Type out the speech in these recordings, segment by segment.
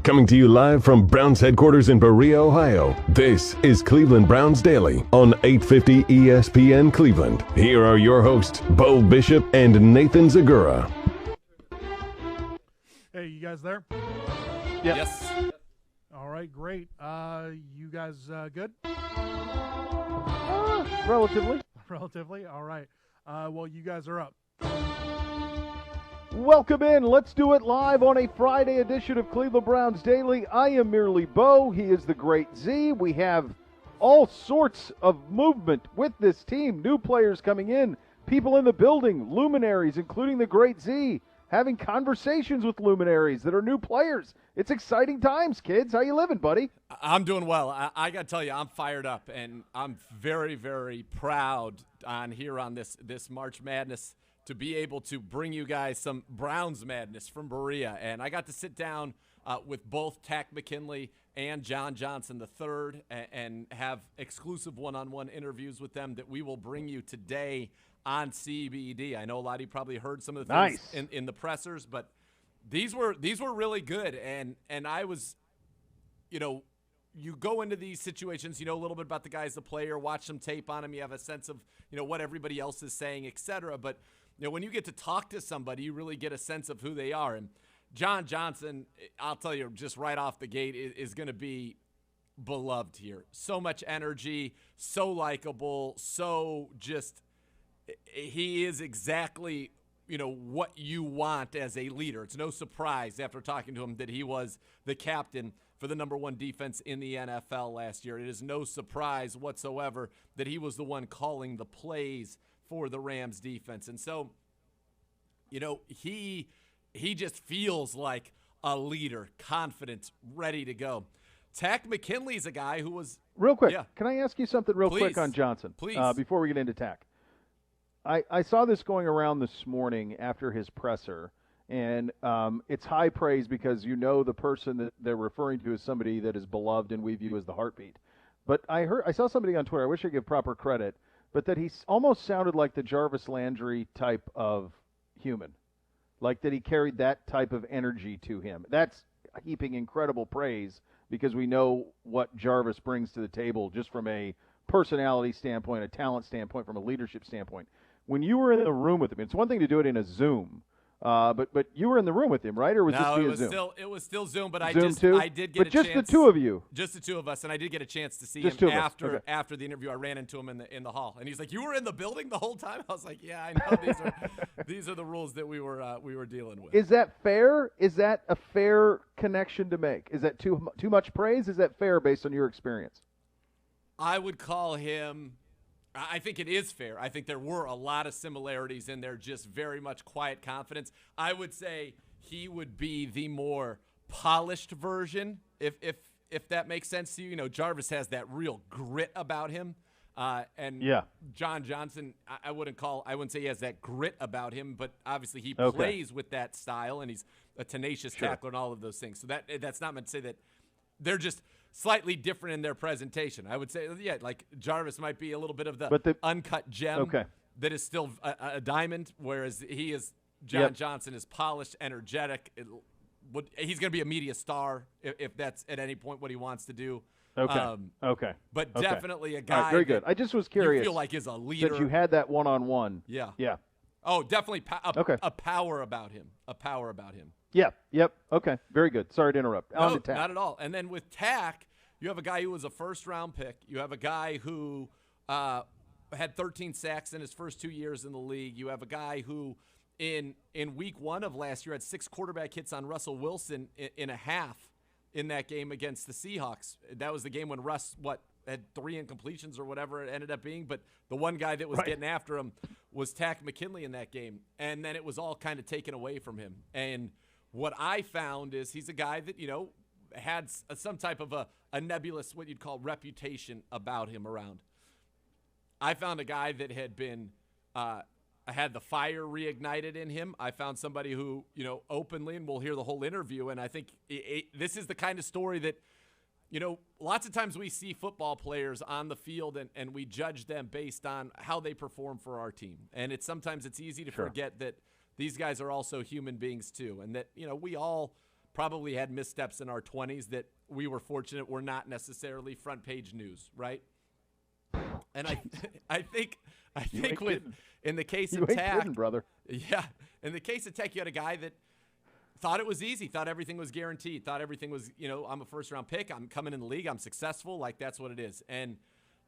Coming to you live from Browns headquarters in Berea, Ohio, this is Cleveland Browns Daily on 850 ESPN Cleveland. Here are your hosts, Beau Bishop and Nathan Zegura. Hey, you guys there? Yep. Yes. All right, great. You guys good? Relatively. Relatively? All right. Well, you guys are up. Welcome in. Let's do it live on a Friday edition of Cleveland Browns Daily. I am merely Beau. He is the great Z. We have all sorts of movement with this team. New players coming in, people in the building, luminaries, including the great Z, having conversations with luminaries that are new players. It's exciting times, kids. How you living, buddy? I'm doing well. I got to tell you, I'm fired up, and I'm very, very proud on this March Madness to be able to bring you guys some Browns madness from Berea. And I got to sit down with both Takk McKinley and John Johnson III and have exclusive one-on-one interviews with them that we will bring you today on CBD. I know a lot of you probably heard some of the things in the pressers, but these were really good. And I was, you go into these situations, you know a little bit about the guys, the player, watch some tape on them, you have a sense of, what everybody else is saying, etc. But when you get to talk to somebody, you really get a sense of who they are. And John Johnson, I'll tell you just right off the gate, is going to be beloved here. So much energy, so likable, so just he is exactly, what you want as a leader. It's no surprise after talking to him that he was the captain for the number one defense in the NFL last year. It is no surprise whatsoever that he was the one calling the plays for the Rams defense. And so, he just feels like a leader, confident, ready to go. Takk McKinley's a guy who was real quick. Yeah. Can I ask you something real quick on Johnson? Please. Before we get into Takk. I saw this going around this morning after his presser, and it's high praise because the person that they're referring to as somebody that is beloved and we view as the heartbeat. But I saw somebody on Twitter, I wish I could give proper credit, but that he almost sounded like the Jarvis Landry type of human, like that he carried that type of energy to him. That's heaping incredible praise because we know what Jarvis brings to the table just from a personality standpoint, a talent standpoint, from a leadership standpoint. When you were in the room with him, it's one thing to do it in a Zoom, but you were in the room with him, right? Or was this via Zoom? It was still Zoom, but I did get a chance. Just the two of you. Just the two of us, and I did get a chance to see just him after the interview. I ran into him in the hall, and he's like, "You were in the building the whole time?" I was like, "Yeah, I know. These are the rules that we were dealing with." Is that fair? Is that a fair connection to make? Is that too much praise? Is that fair based on your experience? I would call him. I think it is fair. I think there were a lot of similarities in there, just very much quiet confidence. I would say he would be the more polished version, if that makes sense to you. Jarvis has that real grit about him. And John Johnson, I wouldn't say he has that grit about him, but obviously he plays with that style, and he's a tenacious tackler and all of those things. So that's not meant to say that they're just slightly different in their presentation. I would say, like Jarvis might be a little bit of the uncut gem that is still a diamond, whereas John Johnson is polished, energetic. He's going to be a media star if that's at any point what he wants to do. But definitely a guy. Right, very good. I just was curious. You feel like is a leader. That you had that one-on-one. Yeah. Yeah. Oh, definitely a power about him. A power about him. Yeah. Yep. Okay. Very good. Sorry to interrupt. No, not at all. And then with Takk, you have a guy who was a first-round pick. You have a guy who had 13 sacks in his first 2 years in the league. You have a guy who, in week one of last year, had 6 quarterback hits on Russell Wilson in a half in that game against the Seahawks. That was the game when Russ, had 3 incompletions or whatever it ended up being. But the one guy that was getting after him was Takk McKinley in that game. And then it was all kind of taken away from him. And what I found is he's a guy that, had some type of a nebulous, what you'd call, reputation about him around. I found a guy that had been had the fire reignited in him. I found somebody who, openly, and we'll hear the whole interview, and I think this is the kind of story that, lots of times we see football players on the field and we judge them based on how they perform for our team. And sometimes it's easy to forget that these guys are also human beings too, and that, we all probably had missteps in our 20s that we were fortunate were not necessarily front page news, right? And I think in the case of Tech, brother. Yeah, in the case of Tech, you had a guy that thought it was easy, thought everything was guaranteed, thought everything was, I'm a first-round pick, I'm coming in the league, I'm successful, like that's what it is. And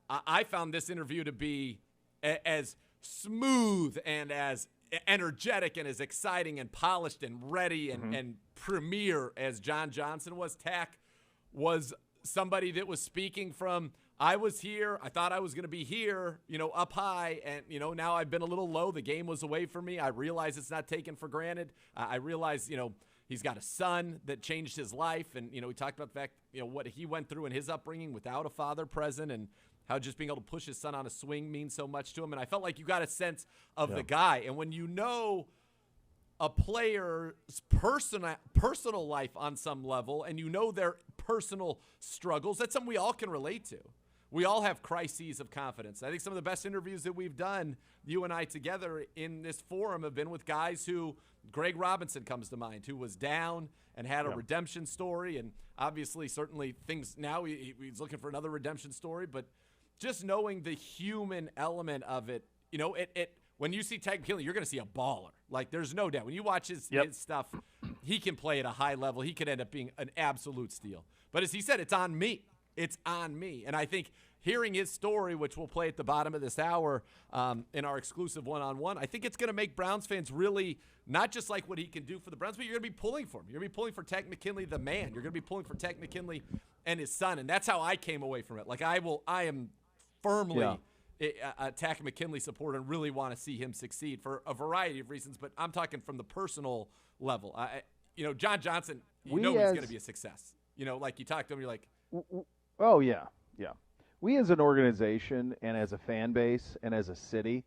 I found this interview to be as smooth and as energetic and as exciting and polished and ready and premier as John Johnson was. Tech was somebody that was speaking from, I was here, I thought I was going to be here, up high, and, now I've been a little low. The game was away from me. I realize it's not taken for granted. I realize, he's got a son that changed his life, and, we talked about the fact, what he went through in his upbringing without a father present, and how just being able to push his son on a swing means so much to him. And I felt like you got a sense of the guy. And when you know a player's personal life on some level, and you know their personal struggles, that's something we all can relate to. We all have crises of confidence. I think some of the best interviews that we've done, you and I together in this forum, have been with guys who, Greg Robinson comes to mind, who was down and had a redemption story. And obviously, certainly things now, he's looking for another redemption story. But just knowing the human element of it, when you see Tech McKinley, you're going to see a baller. Like, there's no doubt. When you watch his stuff, he can play at a high level. He could end up being an absolute steal. But as he said, it's on me. It's on me. And I think hearing his story, which we'll play at the bottom of this hour in our exclusive one-on-one, I think it's going to make Browns fans really not just like what he can do for the Browns, but you're going to be pulling for him. You're going to be pulling for Tech McKinley, the man. You're going to be pulling for Tech McKinley and his son. And that's how I came away from it. Like, I am firmly a Tech McKinley supporter and really want to see him succeed for a variety of reasons. But I'm talking from the personal level. John Johnson, he's going to be a success. Like you talk to him, you're like, oh, yeah. We as an organization and as a fan base and as a city,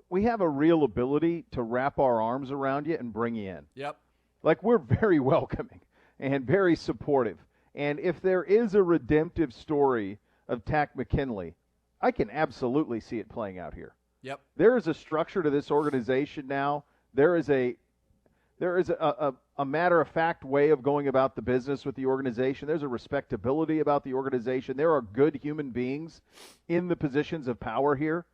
we have a real ability to wrap our arms around you and bring you in. Yep. Like, we're very welcoming and very supportive. And if there is a redemptive story of Tech McKinley, I can absolutely see it playing out here. Yep. There is a structure to this organization now. There is a matter-of-fact way of going about the business with the organization. There's a respectability about the organization. There are good human beings in the positions of power here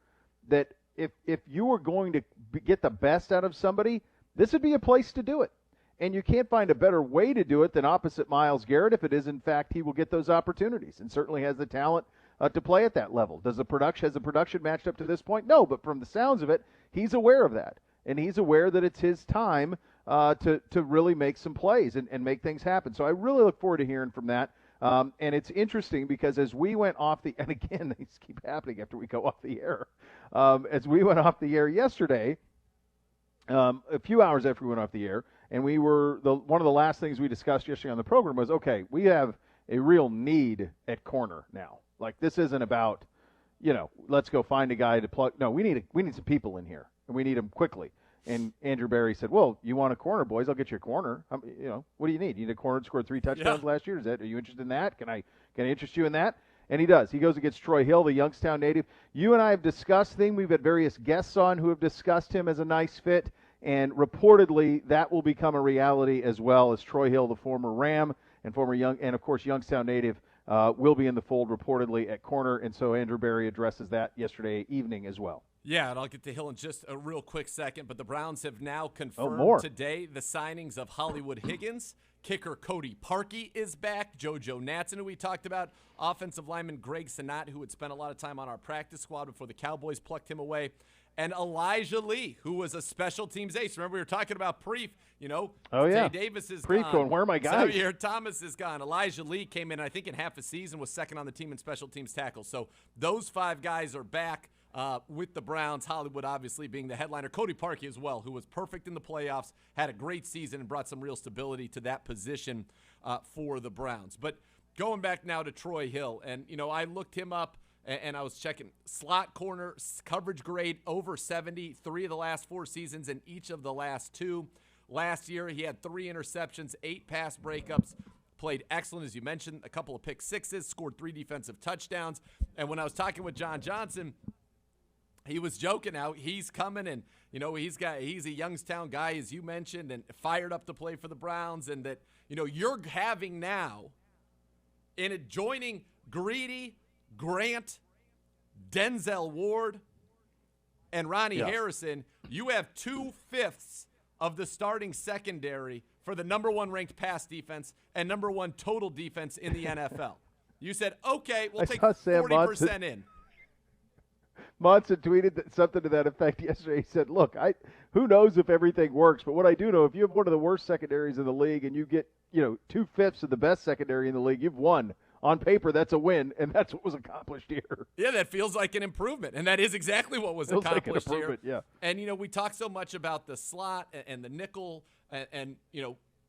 that if you were going to get the best out of somebody, this would be a place to do it. And you can't find a better way to do it than opposite Myles Garrett if it is, in fact, he will get those opportunities and certainly has the talent to play at that level. Has the production matched up to this point? No, but from the sounds of it, he's aware of that. And he's aware that it's his time to really make some plays and make things happen. So I really look forward to hearing from that. And it's interesting because as we went off the – and again, these keep happening after we go off the air. As we went off the air yesterday, a few hours after we went off the air, and we were one of the last things we discussed yesterday on the program was, okay, we have a real need at corner now. Like, this isn't about, let's go find a guy to plug. No, we need some people in here, and we need them quickly. And Andrew Berry said, well, you want a corner, boys? I'll get you a corner. What do you need? You need a corner that scored 3 touchdowns last year? Are you interested in that? Can I interest you in that? And he does. He goes and gets Troy Hill, the Youngstown native. You and I have discussed him. We've had various guests on who have discussed him as a nice fit. And reportedly, that will become a reality as well as Troy Hill, the former Ram and of course, Youngstown native, will be in the fold reportedly at corner. And so Andrew Berry addresses that yesterday evening as well. Yeah, and I'll get to Hill in just a real quick second, but the Browns have now confirmed today the signings of Hollywood Higgins. Kicker Cody Parkey is back. JoJo Natson, who we talked about. Offensive lineman Greg Sinat, who had spent a lot of time on our practice squad before the Cowboys plucked him away. And Elijah Lee, who was a special teams ace. Remember, we were talking about Preef. Jay Davis is Preef gone. Going, where are my guys? Xavier Thomas is gone. Elijah Lee came in, I think, in half a season, was second on the team in special teams tackles. So those 5 guys are back. With the Browns, Hollywood obviously being the headliner. Cody Parkey as well, who was perfect in the playoffs, had a great season and brought some real stability to that position for the Browns. But going back now to Troy Hill, and, I looked him up and I was checking slot corner coverage grade over 70, 3 of the last 4 seasons and each of the last 2. Last year, he had 3 interceptions, 8 pass breakups. Played excellent, as you mentioned, a couple of pick sixes, scored 3 defensive touchdowns. And when I was talking with John Johnson, he was joking out. He's coming, and he's a Youngstown guy, as you mentioned, and fired up to play for the Browns. And that you're having now, in joining Greedy, Grant, Denzel Ward, and Ronnie Harrison, you have 2/5 of the starting secondary for the number 1 ranked pass defense and number 1 total defense in the NFL. You said, okay, we'll take 40% in. Monson tweeted something to that effect yesterday. He said, look, who knows if everything works, but what I do know, if you have one of the worst secondaries in the league and you get 2/5 of the best secondary in the league, you've won. On paper, that's a win, and that's what was accomplished here. Yeah, that feels like an improvement, and that is exactly what was accomplished here. Yeah. And, we talk so much about the slot and the nickel, and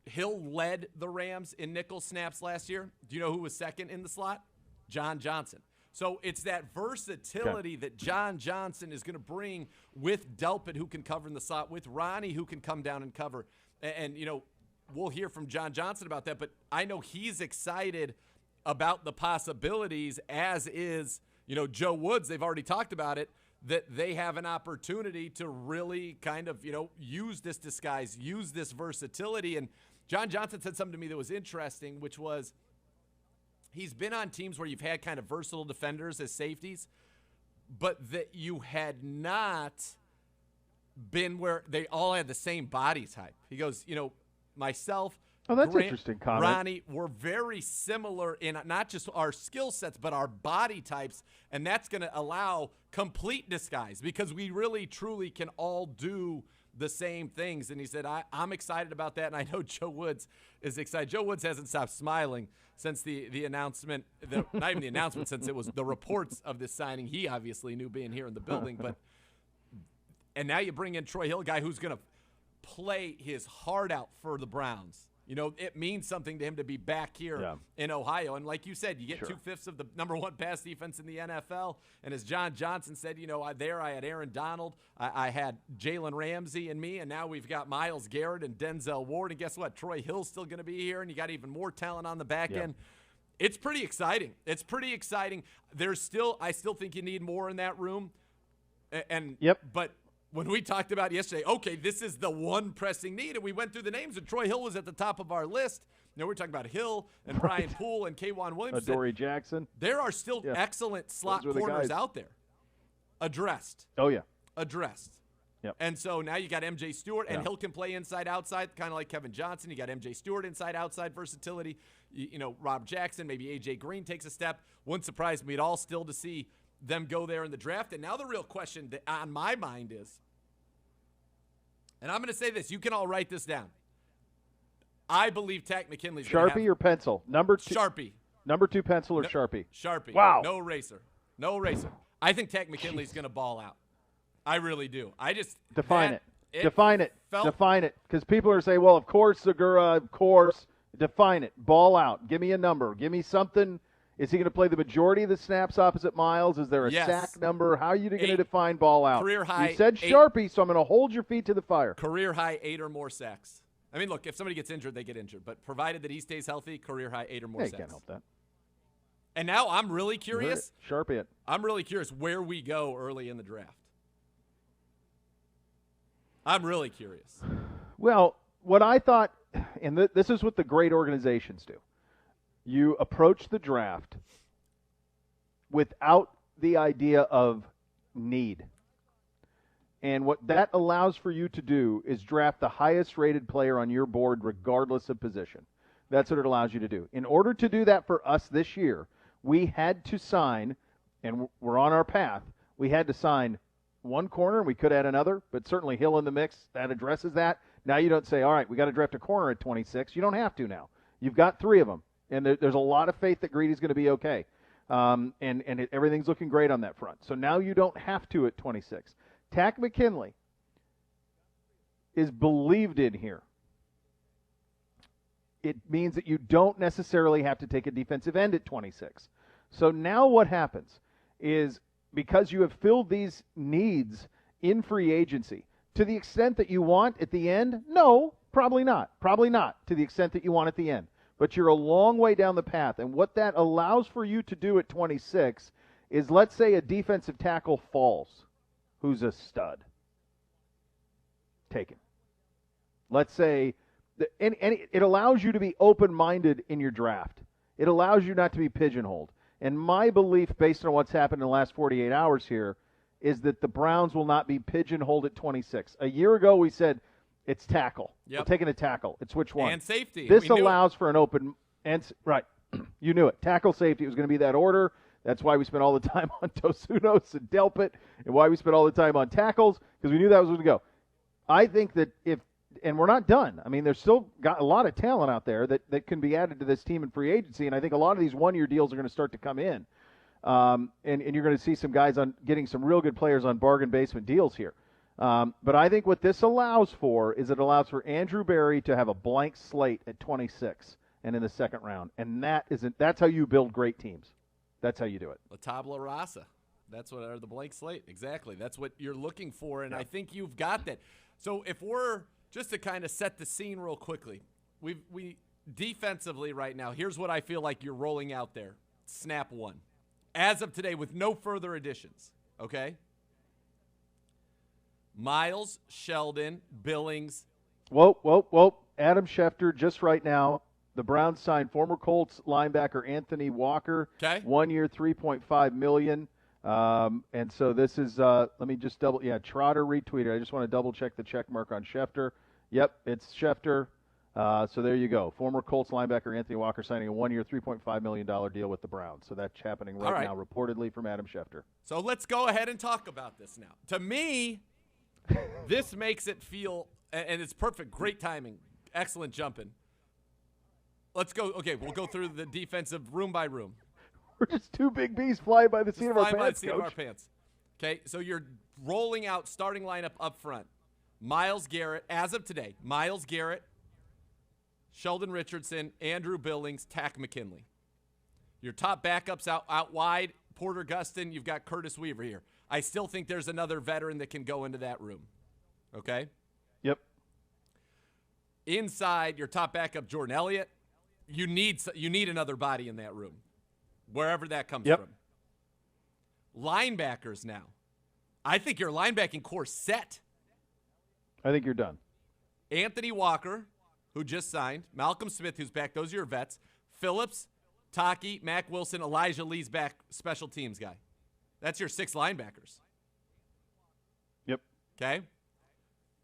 Hill led the Rams in nickel snaps last year. Do you know who was second in the slot? John Johnson. So it's that versatility that John Johnson is going to bring with Delpit, who can cover in the slot, with Ronnie, who can come down and cover. And we'll hear from John Johnson about that, but I know he's excited about the possibilities, as is, Joe Woods. They've already talked about it, that they have an opportunity to really kind of, use this disguise, use this versatility. And John Johnson said something to me that was interesting, which was he's been on teams where you've had kind of versatile defenders as safeties, but that you had not been where they all had the same body type. He goes, myself, oh, that's Grant, interesting comment. Ronnie, we're very similar in not just our skill sets, but our body types, and that's going to allow complete disguise because we really, truly can all do the same things. And he said, I'm excited about that, and I know Joe Woods is excited. Joe Woods hasn't stopped smiling since the announcement, not even the announcement, since it was the reports of this signing. He obviously knew being here in the building, and now you bring in Troy Hill, a guy who's going to play his heart out for the Browns. It means something to him to be back here in Ohio. And like you said, you get 2/5 of the number 1 pass defense in the NFL. And as John Johnson said, I had Aaron Donald, I had Jalen Ramsey and me, and now we've got Myles Garrett and Denzel Ward. And guess what? Troy Hill's still going to be here, and you got even more talent on the back end. It's pretty exciting. I still think you need more in that room. But when we talked about yesterday, okay, this is the one pressing need, and we went through the names, and Troy Hill was at the top of our list. We're talking about Hill and Brian Poole and K'Wan Williams. Dory Jackson. There are still excellent slot corners out there. Addressed. Oh, yeah. Addressed. Yep. And so now you got MJ Stewart, and Hill can play inside, outside, kind of like Kevin Johnson. You got MJ Stewart inside, outside versatility. Rob Jackson, maybe A.J. Green takes a step. Wouldn't surprise me at all still to see them go there in the draft. And now the real question that on my mind is, and I'm going to say this, you can all write this down. I believe Takk McKinley's going to Sharpie or pencil? Number 2. Sharpie. Number 2 pencil or Sharpie? Sharpie. Wow. No eraser. No eraser. I think Takk McKinley's going to ball out. I really do. I just define it. Define it. Because people are saying, well, of course, Zegura, of course. Define it. Ball out. Give me a number. Give me something. Is he going to play the majority of the snaps opposite Myles? Is there a sack number? How are you going to define ball out? Career high. You said Sharpie, so I'm going to hold your feet to the fire. Career high 8 or more sacks. I mean, look, if somebody gets injured, they get injured. But provided that he stays healthy, career high 8 or more sacks. You can't help that. And now I'm really curious. Sharpie it. I'm really curious where we go early in the draft. I'm really curious. Well, what I thought, and this is what the great organizations do. You approach the draft without the idea of need. And what that allows for you to do is draft the highest rated player on your board regardless of position. That's what it allows you to do. In order to do that for us this year, we had to sign, and we're on our path, we had to sign one corner, and we could add another, but certainly Hill in the mix, that addresses that. Now you don't say, all right, we got to draft a corner at 26. You don't have to now. You've got 3 of them. And there's a lot of faith that Greedy's going to be okay. And everything's looking great on that front. So now you don't have to at 26. Takk McKinley is believed in here. It means that you don't necessarily have to take a defensive end at 26. So now what happens is, because you have filled these needs in free agency, to the extent that you want at the end, no, probably not. Probably not to the extent that you want at the end. But you're a long way down the path. And what that allows for you to do at 26 is, let's say a defensive tackle falls. who's a stud, take him. Let's say, and it allows you to be open-minded in your draft. It allows you not to be pigeonholed. And my belief, based on what's happened in the last 48 hours here, is that the Browns will not be pigeonholed at 26. A year ago, we said it's tackle. Yep. We're taking a tackle. It's which one? And safety. This allows for an open – right. You knew it. Tackle, safety. It was going to be that order. That's why we spent all the time on Tosunos and Delpit, and why we spent all the time on tackles, because we knew that was going to go. I think that and we're not done. I mean, there's still got a lot of talent out there that can be added to this team in free agency, and I think a lot of these one-year deals are going to start to come in. And you're going to see some guys on getting some real good players on bargain basement deals here. But I think what this allows for is it allows for Andrew Berry to have a blank slate at 26 and in the second round. And that's how you build great teams. That's how you do it. La tabla rasa. That's what are the blank slate. Exactly. That's what you're looking for, and I think you've got that. So if we're just to kind of set the scene real quickly, we defensively right now, here's what I feel like you're rolling out there. Snap one. As of today, with no further additions, okay? Miles, Sheldon, Billings. Whoa. Adam Schefter, just right now, the Browns signed former Colts linebacker Anthony Walker. Okay. 1 year, $3.5 million. And so this is, let me just Trotter retweeted. I just want to double-check the check mark on Schefter. Yep, it's Schefter. So there you go. Former Colts linebacker Anthony Walker signing a 1 year, $3.5 million deal with the Browns. So that's happening right now, reportedly from Adam Schefter. So let's go ahead and talk about this now. To me, this makes it feel, and it's perfect, great timing, excellent jumping. Let's go. Okay, we'll go through the defensive room by room. We're just two big bees flying by the seat of our pants, by the seat Coach. of our pants. Okay, so you're rolling out starting lineup up front. Myles Garrett, as of today, Myles Garrett, Sheldon Richardson, Andrew Billings, Tack McKinley. Your top backups out wide, Porter Gustin, you've got Curtis Weaver here. I still think there's another veteran that can go into that room. Okay? Yep. Inside, your top backup, Jordan Elliott. You need another body in that room, wherever that comes from. Linebackers now. I think your linebacking core set. I think you're done. Anthony Walker, who just signed. Malcolm Smith, who's back. Those are your vets. Phillips, Taki, Mack Wilson, Elijah Lee's back, special teams guy. That's your 6 linebackers. Yep. Okay?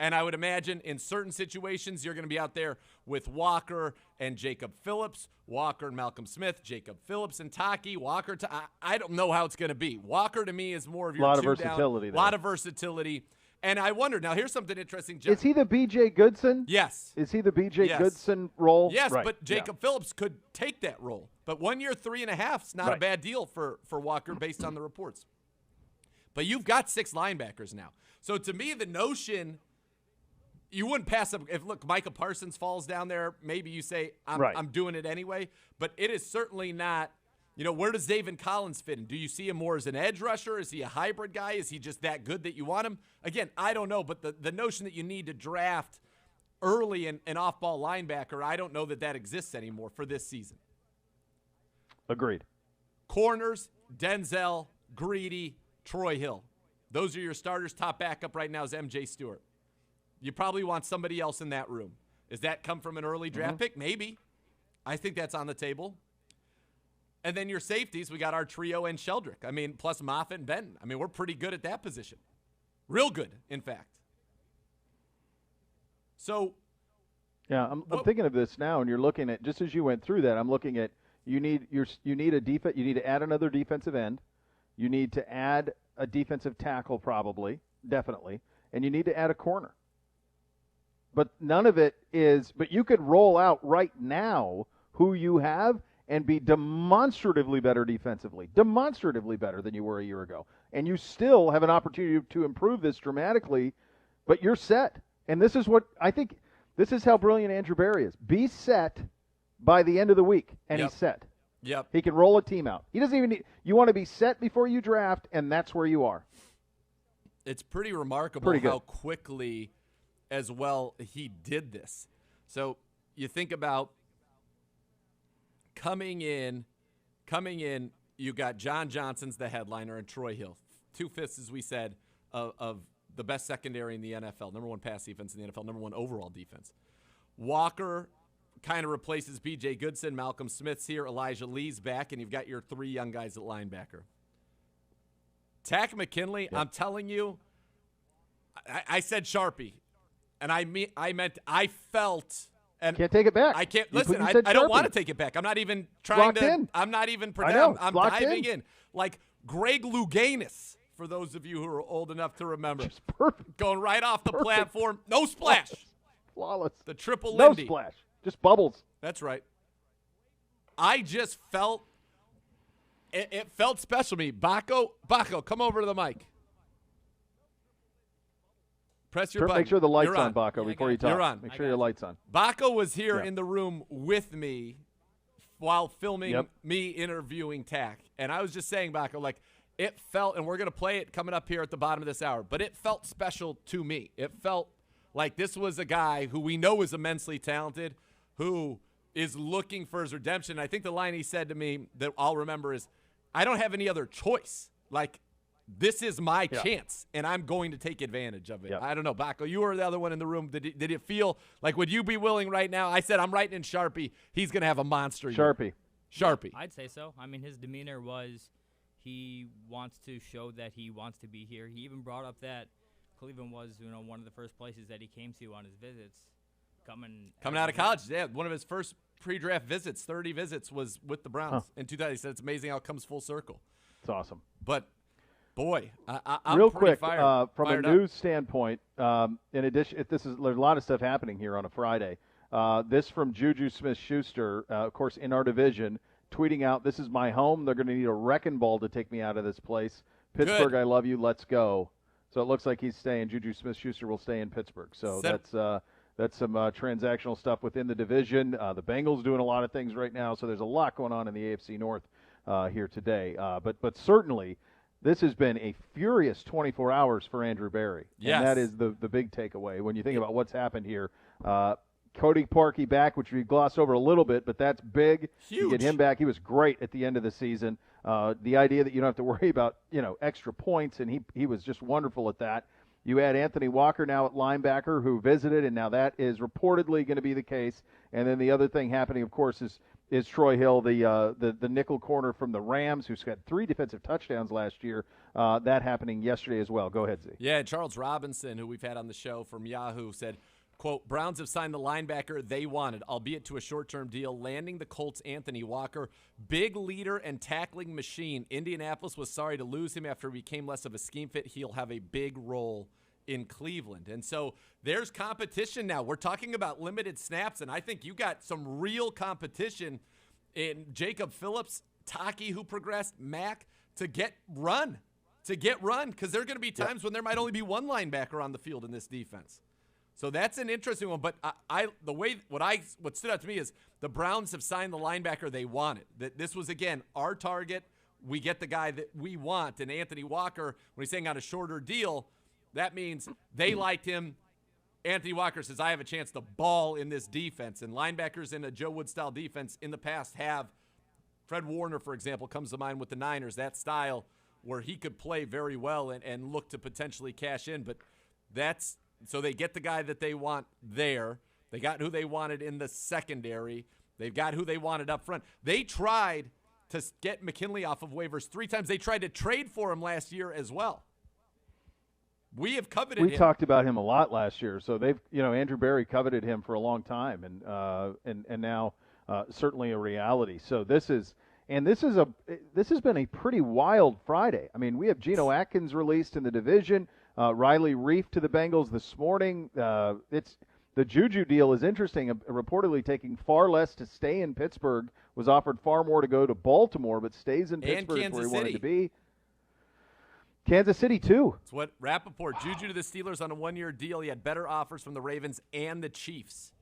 And I would imagine in certain situations you're going to be out there with Walker and Jacob Phillips, Walker and Malcolm Smith, Jacob Phillips and Taki, Walker. I don't know how it's going to be. Walker to me is more of your lot of two versatility down. A lot of versatility. And I wonder, now here's something interesting. Jeff. Is he the B.J. Goodson? Yes. Is he the B.J. Goodson role? Yes, right. but Jacob Phillips could take that role. But 1 year, 3.5 is not a bad deal for Walker based on the reports. But you've got 6 linebackers now. So to me, the notion – you wouldn't pass up if Micah Parsons falls down there. Maybe you say I'm doing it anyway, but it is certainly not. Where does David Collins fit in? Do you see him more as an edge rusher? Is he a hybrid guy? Is he just that good that you want him? Again, I don't know, but the notion that you need to draft early an off-ball linebacker, I don't know that exists anymore for this season. Agreed. Corners: Denzel, Greedy, Troy Hill. Those are your starters. Top backup right now is M.J. Stewart. You probably want somebody else in that room. Does that come from an early draft pick? Maybe. I think that's on the table. And then your safeties, we got our trio and Sheldrick. I mean, plus Moffitt and Benton. I mean, we're pretty good at that position. Real good, in fact. So. Yeah, I'm thinking of this now, and you're looking at, just as you went through that, I'm looking at, you need a defense. You need to add another defensive end. You need to add a defensive tackle, probably, definitely. And you need to add a corner. But none of it is – but you could roll out right now who you have and be demonstratively better defensively, demonstratively better than you were a year ago. And you still have an opportunity to improve this dramatically, but you're set. And this is what – I think this is how brilliant Andrew Berry is. Be set by the end of the week, and he's set. Yep. He can roll a team out. He doesn't even need – you want to be set before you draft, and that's where you are. It's pretty remarkable how quickly – as well he did this. So you think about coming in, you got John Johnson's the headliner and Troy Hill. 2/5, as we said, of the best secondary in the NFL, number one pass defense in the NFL, number one overall defense. Walker kind of replaces B.J. Goodson. Malcolm Smith's here. Elijah Lee's back, and you've got your three young guys at linebacker. Tack McKinley, I'm telling you, I said Sharpie, and I felt. And can't take it back. I can't You listen. I said don't Sharpie. want to take it back. I'm not even trying Locked to. in. I'm not even I pretending. know. I'm Locked diving in. in like Greg Louganis. For those of you who are old enough to remember, Just perfect. going right off the platform, no splash, Flawless. the triple No Lindy. splash. Just bubbles. That's right. I just felt it felt special to me. Baco, come over to the mic. Press your button. Make sure the light's You're on, Baco, before you talk. You're on. Make sure your light's on. Baco was here Yeah. in the room with me while filming Yep. me interviewing Tack. And I was just saying, Baco, like, it felt, and we're going to play it coming up here at the bottom of this hour, but it felt special to me. It felt like this was a guy who we know is immensely talented, who is looking for his redemption. I think the line he said to me that I'll remember is, I don't have any other choice. Like, this is my chance, and I'm going to take advantage of it. Yep. I don't know, Baco, you were the other one in the room. Did it feel like, would you be willing right now? I said, I'm writing in Sharpie. He's going to have a monster year. Sharpie. I'd say so. I mean, his demeanor was he wants to show that he wants to be here. He even brought up that Cleveland was, one of the first places that he came to on his visits. Coming out of college, yeah. One of his first pre-draft visits, 30 visits, was with the Browns in 2000. He said it's amazing how it comes full circle. It's awesome. But, boy, I'm real pretty quick, fired from a up. news standpoint, in addition, there's a lot of stuff happening here on a Friday. This from Juju Smith-Schuster, of course, in our division, tweeting out, "This is my home. They're going to need a wrecking ball to take me out of this place. Pittsburgh, I love you. Let's go." So it looks like he's staying. Juju Smith-Schuster will stay in Pittsburgh. So that's some transactional stuff within the division. The Bengals doing a lot of things right now. So there's a lot going on in the AFC North here today. But certainly, this has been a furious 24 hours for Andrew Berry. Yes. And that is the big takeaway when you think about what's happened here. Cody Parkey back, which we glossed over a little bit, but that's big. Huge. You get him back. He was great at the end of the season. The idea that you don't have to worry about, extra points, and he was just wonderful at that. You add Anthony Walker now at linebacker, who visited, and now that is reportedly going to be the case. And then the other thing happening, of course, is Troy Hill, the nickel corner from the Rams, who's got 3 defensive touchdowns last year. That happening yesterday as well. Go ahead, Z. Yeah, Charles Robinson, who we've had on the show from Yahoo, said, quote, "Browns have signed the linebacker they wanted, albeit to a short-term deal, landing the Colts' Anthony Walker. Big leader and tackling machine. Indianapolis was sorry to lose him after he became less of a scheme fit. He'll have a big role in Cleveland." And so there's competition now. We're talking about limited snaps, and I think you got some real competition in Jacob Phillips, Taki, who progressed, Mack, to get run, because there are going to be times when there might only be one linebacker on the field in this defense. So that's an interesting one. But what stood out to me is the Browns have signed the linebacker they wanted. That this was, again, our target. We get the guy that we want. And Anthony Walker, when he's saying on a shorter deal, that means they liked him. Anthony Walker says, I have a chance to ball in this defense. And linebackers in a Joe Wood-style defense in the past have. Fred Warner, for example, comes to mind with the Niners, that style where he could play very well and look to potentially cash in. But that's – so they get the guy that they want there. They got who they wanted in the secondary. They've got who they wanted up front. They tried to get McKinley off of waivers 3 times. They tried to trade for him last year as well. We have coveted him. We talked about him a lot last year. So they've, Andrew Berry coveted him for a long time, and now certainly a reality. So this has been a pretty wild Friday. I mean, we have Geno Atkins released in the division. Riley Reif to the Bengals this morning. The Juju deal is interesting. Reportedly taking far less to stay in Pittsburgh, was offered far more to go to Baltimore, but stays in Pittsburgh where he wanted to be. Kansas City, too. It's what Rappaport, Juju to the Steelers on a 1-year deal. He had better offers from the Ravens and the Chiefs.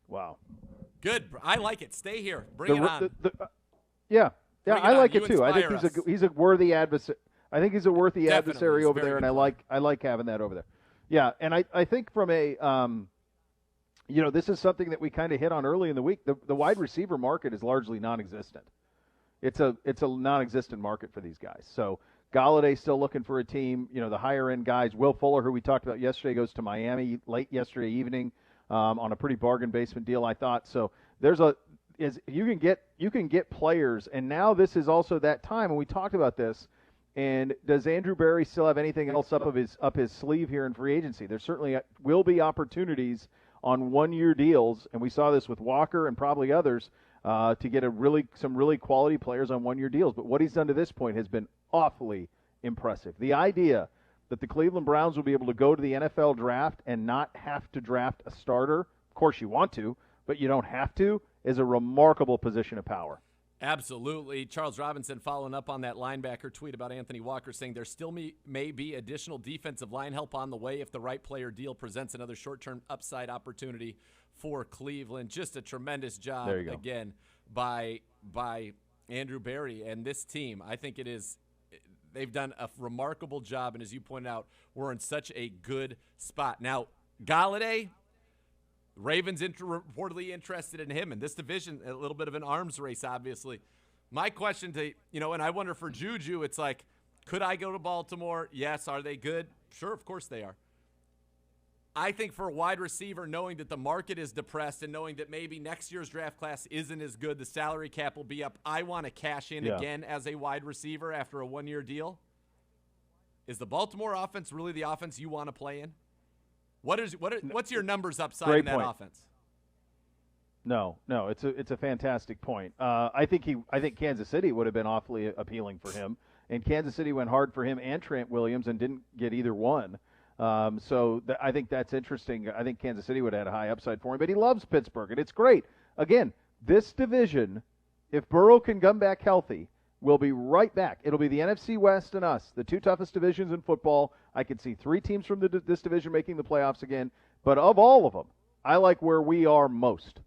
Wow. Good. I like it. Stay here. Bring it on. I like it too. I inspire think he's a worthy adversary. I think he's a worthy Definitely. adversary He's over very there, and good I like having that over there. Yeah, and I think from a this is something that we kind of hit on early in the week. The wide receiver market is largely non-existent. It's a non-existent market for these guys. So Galladay still looking for a team. The higher-end guys. Will Fuller, who we talked about yesterday, goes to Miami late yesterday evening on a pretty bargain basement deal, I thought. So you can get players, and now this is also that time, and we talked about this. And does Andrew Berry still have anything else up his sleeve here in free agency? There certainly will be opportunities on one-year deals, and we saw this with Walker and probably others, to get some really quality players on one-year deals. But what he's done to this point has been awfully impressive. The idea that the Cleveland Browns will be able to go to the NFL draft and not have to draft a starter, of course you want to, but you don't have to, is a remarkable position of power. Absolutely. Charles Robinson following up on that linebacker tweet about Anthony Walker, saying there still may be additional defensive line help on the way if the right player deal presents another short-term upside opportunity for Cleveland. Just a tremendous job, again, by Andrew Berry and this team. I think they've done a remarkable job, and as you pointed out, we're in such a good spot. Now, Galladay, Ravens reportedly interested in him in this division, a little bit of an arms race, obviously. My question and I wonder for Juju, it's like, could I go to Baltimore? Yes. Are they good? Sure, of course they are. I think for a wide receiver, knowing that the market is depressed and knowing that maybe next year's draft class isn't as good, the salary cap will be up, I want to cash in again as a wide receiver after a one-year deal. Is the Baltimore offense really the offense you want to play in? What's your numbers upside in that offense? No, it's a fantastic point. I think Kansas City would have been awfully appealing for him, and Kansas City went hard for him and Trent Williams and didn't get either one. I think that's interesting. I think Kansas City would have had a high upside for him, but he loves Pittsburgh, and it's great. Again, this division, if Burrow can come back healthy, we'll be right back. It'll be the NFC West and us, the two toughest divisions in football. I could see three teams from this division making the playoffs again. But of all of them, I like where we are most.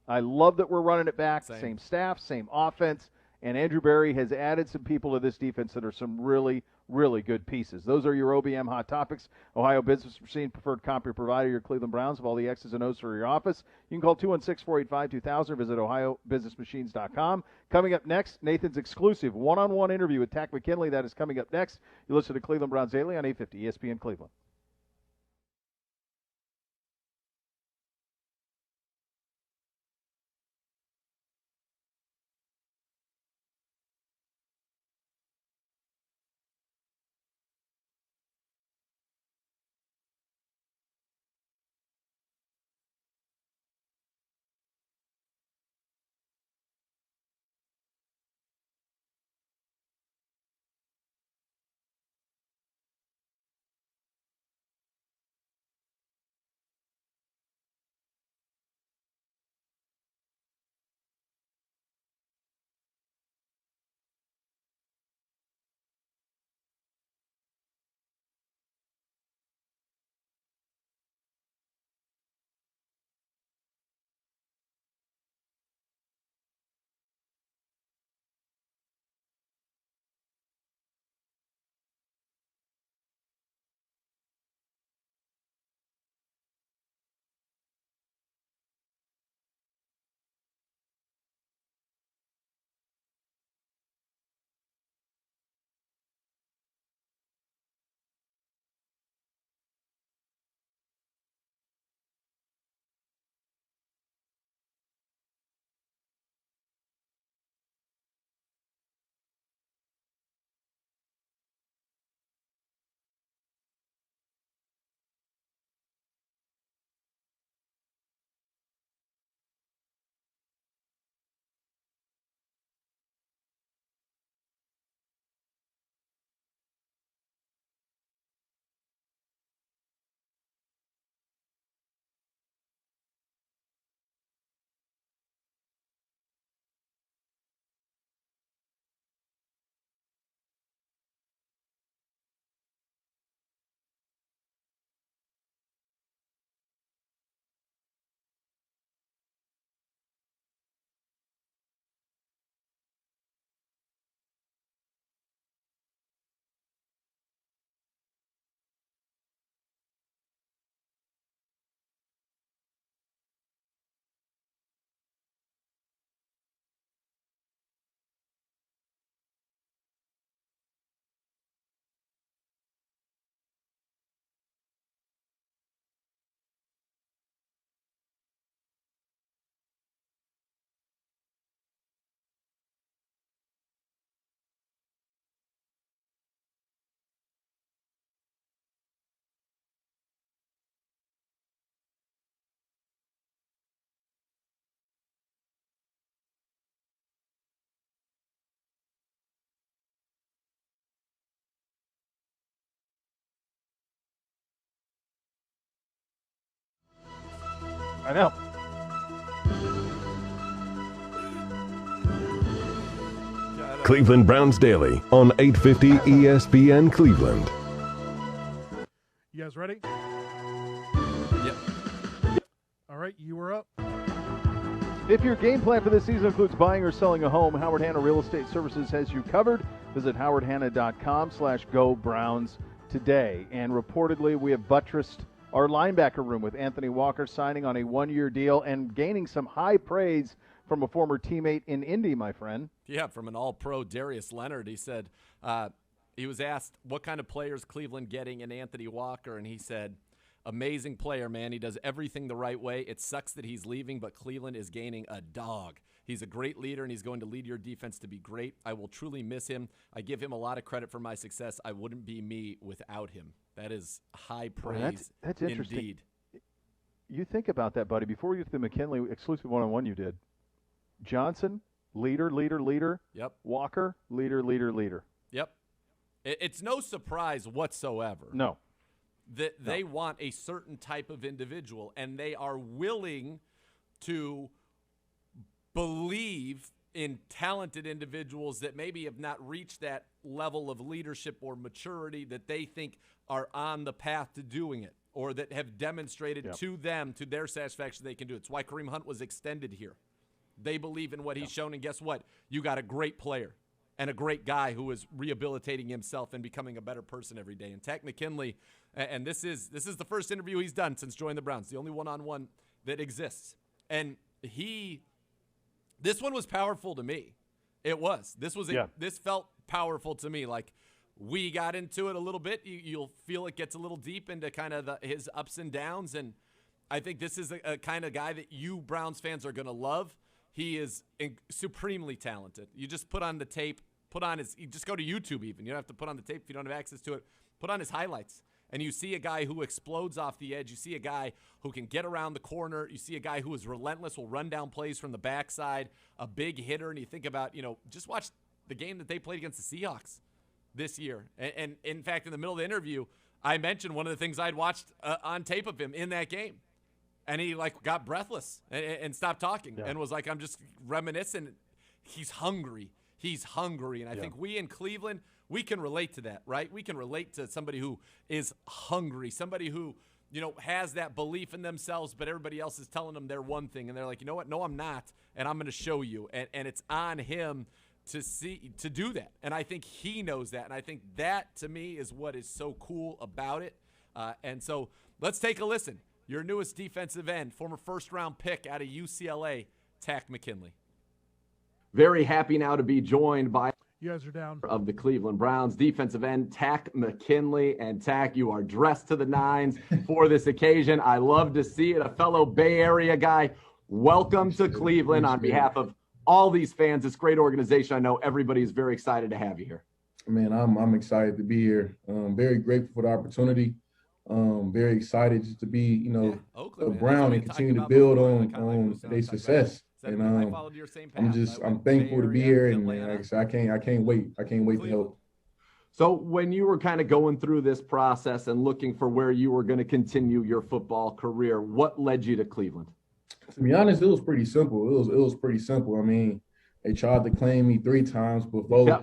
I love that we're running it back. Same staff, same offense. And Andrew Berry has added some people to this defense that are some really, really good pieces. Those are your OBM Hot Topics. Ohio Business Machine Preferred Comp Provider, your Cleveland Browns, of all the X's and O's for your office. You can call 216-485-2000 or visit ohiobusinessmachines.com. Coming up next, Nathan's exclusive one-on-one interview with Tack McKinley. That is coming up next. You listen to Cleveland Browns Daily on 850 ESPN Cleveland. I know. Cleveland Browns Daily on 850 ESPN Cleveland. You guys ready? Yep. All right, you were up. If your game plan for this season includes buying or selling a home, Howard Hanna Real Estate Services has you covered. Visit howardhanna.com/go Browns today. And reportedly, we have buttressed our linebacker room with Anthony Walker signing on a one-year deal and gaining some high praise from a former teammate in Indy, my friend. Yeah, from an all-pro Darius Leonard. He said he was asked what kind of players Cleveland getting in Anthony Walker, and he said, amazing player, man. He does everything the right way. It sucks that he's leaving, but Cleveland is gaining a dog. He's a great leader, and he's going to lead your defense to be great. I will truly miss him. I give him a lot of credit for my success. I wouldn't be me without him. That is high praise. That's interesting. Indeed. You think about that, buddy. Before we get to the McKinley exclusive one-on-one you did, Johnson, leader. Yep. Walker, leader. Yep. It's no surprise whatsoever. No. That they want a certain type of individual, and they are willing to believe in talented individuals that maybe have not reached that level of leadership or maturity that they think are on the path to doing it, or that have demonstrated to them, to their satisfaction, they can do it. It's why Kareem Hunt was extended here. They believe in what he's shown, and guess what? You got a great player and a great guy who is rehabilitating himself and becoming a better person every day. And Takk McKinley, and this is the first interview he's done since joining the Browns, the only one-on-one that exists. And this one was powerful to me. It was. This felt powerful to me. Like, we got into it a little bit. You'll feel it gets a little deep into kind of his ups and downs, and I think this is a kind of guy that you Browns fans are going to love. He is supremely talented. You just put on the tape, you just go to YouTube even. You don't have to put on the tape if you don't have access to it. Put on his highlights, and you see a guy who explodes off the edge. You see a guy who can get around the corner. You see a guy who is relentless, will run down plays from the backside, a big hitter. And you think about, just watch the game that they played against the Seahawks this year. And in fact, in the middle of the interview, I mentioned one of the things I'd watched on tape of him in that game. And he got breathless and stopped talking and was like, I'm just reminiscing. He's hungry. And I think we in Cleveland, we can relate to that, right? We can relate to somebody who is hungry, somebody who, has that belief in themselves, but everybody else is telling them they're one thing. And they're like, you know what? No, I'm not. And I'm going to show you. And it's on him to do that. And I think he knows that. And I think that, to me, is what is so cool about it. And so let's take a listen. Your newest defensive end, former first-round pick out of UCLA, Takk McKinley. Very happy now to be joined by You guys are down. of the Cleveland Browns, defensive end Takk McKinley. And Takk, you are dressed to the nines for this occasion. I love to see it. A fellow Bay Area guy. Welcome to Cleveland on behalf of all these fans. This great organization. I know everybody is very excited to have you here. Man, I'm excited to be here. Very grateful for the opportunity. Very excited just to be, a Brown and continue to build on their success. And I'm thankful to be here, and like I said, I can't wait. I can't wait to help. So when you were kind of going through this process and looking for where you were going to continue your football career, what led you to Cleveland? To be honest, it was pretty simple. It was pretty simple. I mean, they tried to claim me 3 times before. Yeah.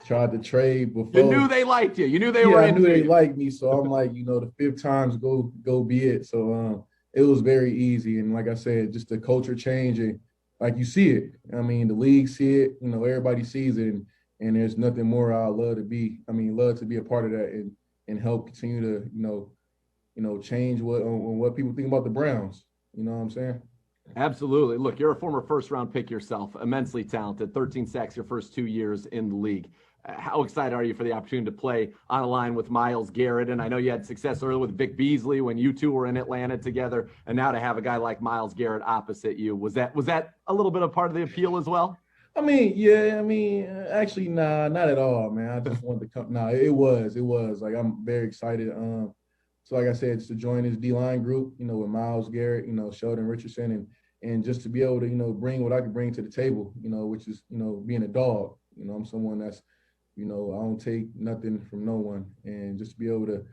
Tried to trade before. You knew they liked you. You knew they were into it. I knew they liked me. So I'm like, the 5th time's go be it. So it was very easy. And like I said, just the culture change, and like you see it. I mean, the league see it. Everybody sees it. And there's nothing more I love to be a part of that and help continue to, change what people think about the Browns. You know what I'm saying? Absolutely. Look, you're a former first-round pick yourself, immensely talented, 13 sacks your first 2 years in the league. How excited are you for the opportunity to play on a line with Myles Garrett? And I know you had success early with Vic Beasley when you two were in Atlanta together, and now to have a guy like Myles Garrett opposite you. Was that a little bit of part of the appeal as well? Actually, nah, not at all, man. I just wanted to come. No, it was. Like, I'm very excited. So like I said, just to join this D-line group, with Myles Garrett, Sheldon Richardson, and just to be able to, bring what I could bring to the table, which is, being a dog. I'm someone that's, I don't take nothing from no one, and just to be able to,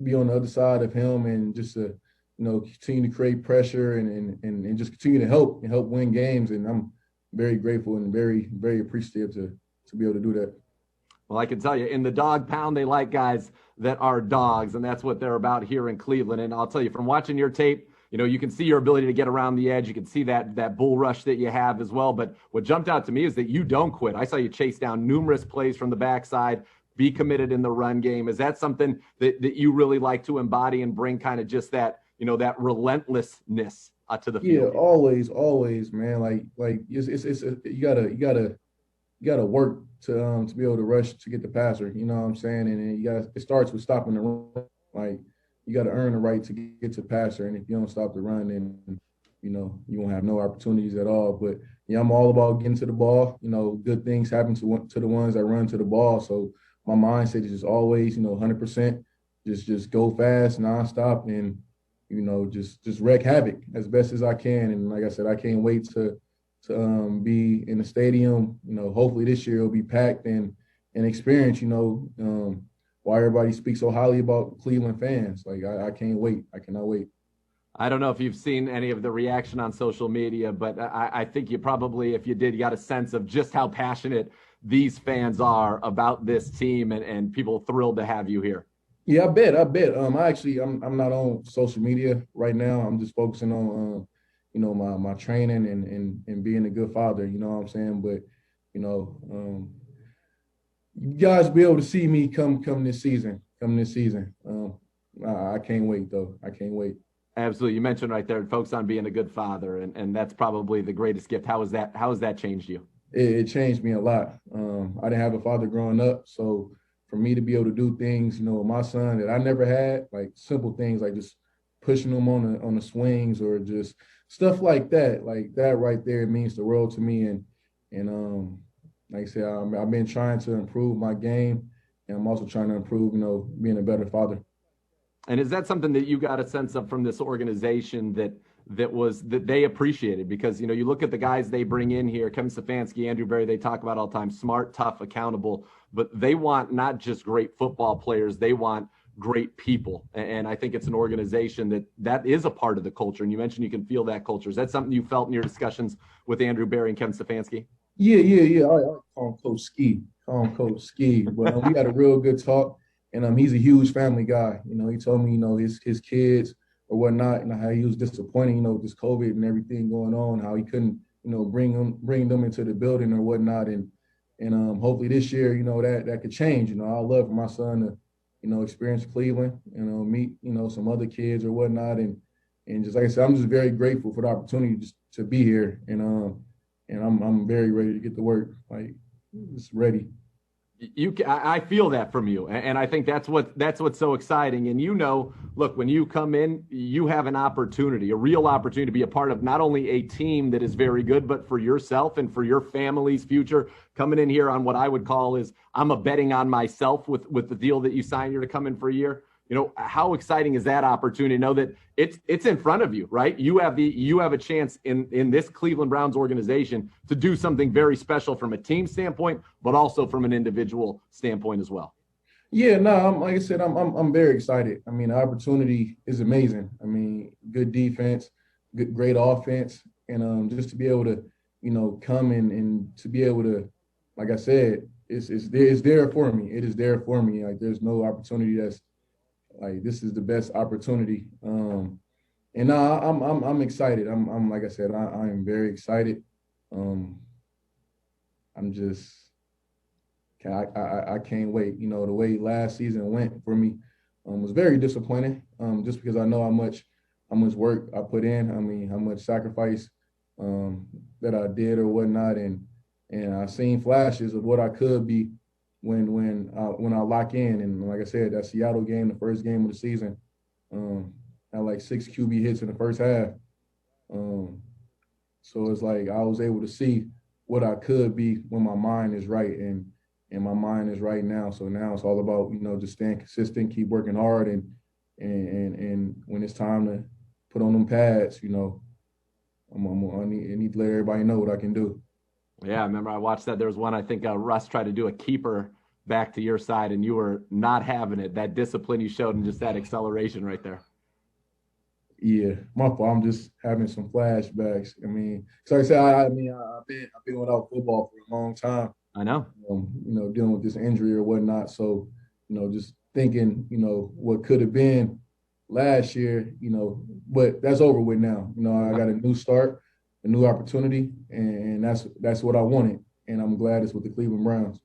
be on the other side of him and just to, continue to create pressure and just continue to help win games. And I'm very grateful and very, very appreciative to be able to do that. Well, I can tell you, in the dog pound, they like guys that are dogs, and that's what they're about here in Cleveland. And I'll tell you, from watching your tape, you can see your ability to get around the edge. You can see that bull rush that you have as well. But what jumped out to me is that you don't quit. I saw you chase down numerous plays from the backside, be committed in the run game. Is that something that you really like to embody and bring kind of just that, that relentlessness to the field? Yeah, always, man. Like it's you gotta work to be able to rush to get the passer. You know what I'm saying? And it starts with stopping the run. Like, you got to earn the right to get to passer, and if you don't stop the run, then you won't have no opportunities at all. But yeah, I'm all about getting to the ball. Good things happen to the ones that run to the ball. So my mindset is just always 100%. Just go fast, nonstop, and just wreak havoc as best as I can. And like I said, I can't wait to be in the stadium. Hopefully this year it'll be packed and experience. Why everybody speaks so highly about Cleveland fans. Like, I can't wait. I cannot wait. I don't know if you've seen any of the reaction on social media, but I think you probably, if you did, you got a sense of just how passionate these fans are about this team and people thrilled to have you here. Yeah, I bet. I'm not on social media right now. I'm just focusing on, my training and being a good father, you know what I'm saying? But, you guys be able to see me come this season. I can't wait, though. I can't wait. Absolutely. You mentioned right there, focus on being a good father, and that's probably the greatest gift. How has that changed you? It changed me a lot. I didn't have a father growing up, so for me to be able to do things, with my son that I never had, like simple things like just pushing him on the swings or just stuff like that right there, it means the world to me. And like I said, I've been trying to improve my game, and I'm also trying to improve, being a better father. And is that something that you got a sense of from this organization that they appreciated? Because, you look at the guys they bring in here, Kevin Stefanski, Andrew Berry, they talk about all the time, smart, tough, accountable, but they want not just great football players, they want great people. And I think it's an organization that is a part of the culture. And you mentioned you can feel that culture. Is that something you felt in your discussions with Andrew Berry and Kevin Stefanski? Yeah. I call him Coach Ski. But we had a real good talk, and he's a huge family guy. He told me, his kids or whatnot, and how he was disappointed, with this COVID and everything going on, how he couldn't, bring them into the building or whatnot. And hopefully this year, that could change. I'd love for my son to, experience Cleveland, meet, some other kids or whatnot. And just like I said, I'm just very grateful for the opportunity just to be here. And I'm very ready to get to work. Like, just ready. I feel that from you, and I think that's what's so exciting. And look, when you come in, you have an opportunity, a real opportunity to be a part of not only a team that is very good, but for yourself and for your family's future. Coming in here on what I would call is, I'm a betting on myself with the deal that you signed here to come in for a year. How exciting is that opportunity? Know that it's in front of you, right? You have a chance in this Cleveland Browns organization to do something very special from a team standpoint, but also from an individual standpoint as well. Yeah, no, like I said, I'm very excited. I mean, the opportunity is amazing. I mean, good defense, great offense, and just to be able to, come in and to be able to, like I said, it's there for me. It is there for me. Like, there's no opportunity that's like, this is the best opportunity. And I'm excited. I'm like I said, I am very excited. I'm just, I can't wait. The way last season went for me was very disappointing. Just because I know how much work I put in. I mean, how much sacrifice that I did or whatnot, and I seen flashes of what I could be when I lock in. And like I said, that Seattle game, the first game of the season, had like 6 QB hits in the first half. So it's like I was able to see what I could be when my mind is right, and my mind is right now. So now it's all about, just staying consistent, keep working hard, and when it's time to put on them pads, I need to let everybody know what I can do. Yeah, I remember I watched that. There was one, I think Russ tried to do a keeper back to your side, and you were not having it. That discipline you showed and just that acceleration right there. Yeah, my fault. I'm just having some flashbacks. I mean, so like I said, I've been without football for a long time. I know. Dealing with this injury or whatnot. So, just thinking, what could have been last year, but that's over with now. I got a new start, a new opportunity, and that's what I wanted. And I'm glad it's with the Cleveland Browns.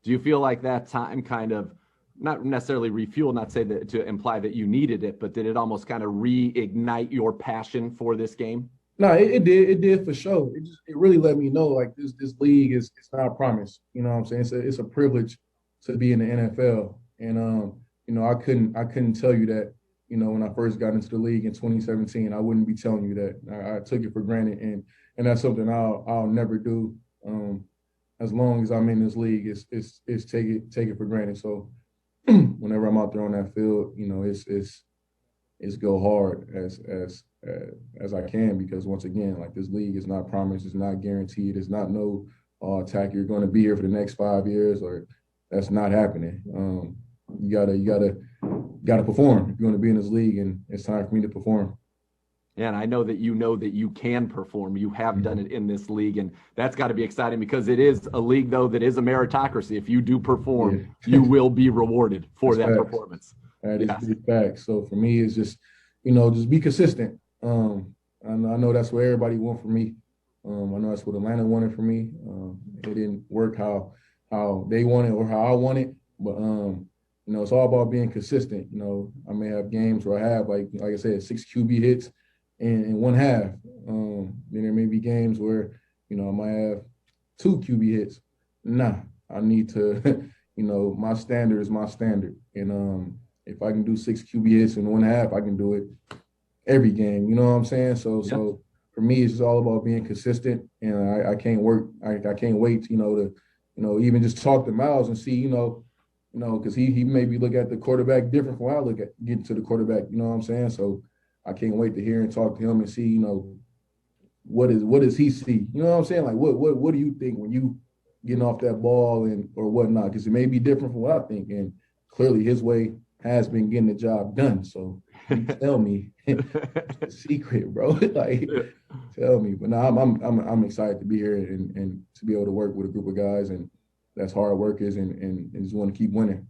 Do you feel like that time kind of, not necessarily refuel, not say that to imply that you needed it, but did it almost kind of reignite your passion for this game? No, it did. It did for sure. It really let me know like this league is it's not a promise. You know what I'm saying? It's a privilege to be in the NFL. And I couldn't tell you that, when I first got into the league in 2017, I wouldn't be telling you that. I took it for granted, and that's something I'll never do. As long as I'm in this league, it's take it for granted. So whenever I'm out there on that field, it's go hard as I can, because once again, like, this league is not promised, it's not guaranteed, it's not no attack, you're going to be here for the next 5 years, or that's not happening. You gotta perform if you're going to be in this league, and it's time for me to perform. Yeah, and I know that you can perform. You have done it in this league, and that's got to be exciting, because it is a league, though, that is a meritocracy. If you do perform, you will be rewarded for that performance. That is big facts. So for me, it's just, just be consistent. I know that's what everybody wants from me. I know that's what Atlanta wanted from me. It didn't work how they wanted or how I wanted, but it's all about being consistent. I may have games where I have, like I said, 6 QB hits in one half. Then there may be games where, I might have 2 QB hits. Nah, I need to, my standard is my standard. And if I can do 6 QB hits in one half, I can do it every game. You know what I'm saying? So for me, it's just all about being consistent. And I can't wait, to, even just talk to Miles and see, because he maybe look at the quarterback different from how I look at getting to the quarterback. You know what I'm saying? So I can't wait to hear and talk to him and see, what does he see? You know what I'm saying? Like, what do you think when you getting off that ball or whatnot? Because it may be different from what I think, and clearly his way has been getting the job done. So tell me the secret, bro. Like, tell me. But no, I'm excited to be here and to be able to work with a group of guys and that's hard workers and just want to keep winning.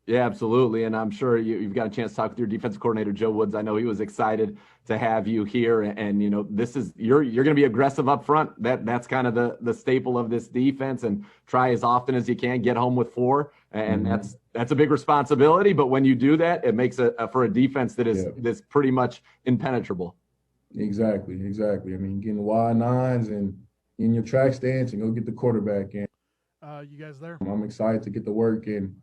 Yeah, absolutely. And I'm sure you've got a chance to talk with your defensive coordinator, Joe Woods. I know he was excited to have you here. And this is you're going to be aggressive up front. That's kind of the staple of this defense, and try as often as you can, get home with 4. And that's a big responsibility. But when you do that, it makes for a defense that is that's pretty much impenetrable. Exactly. I mean, getting wide nines and in your track stance and go get the quarterback. And you guys there? I'm excited to get to work and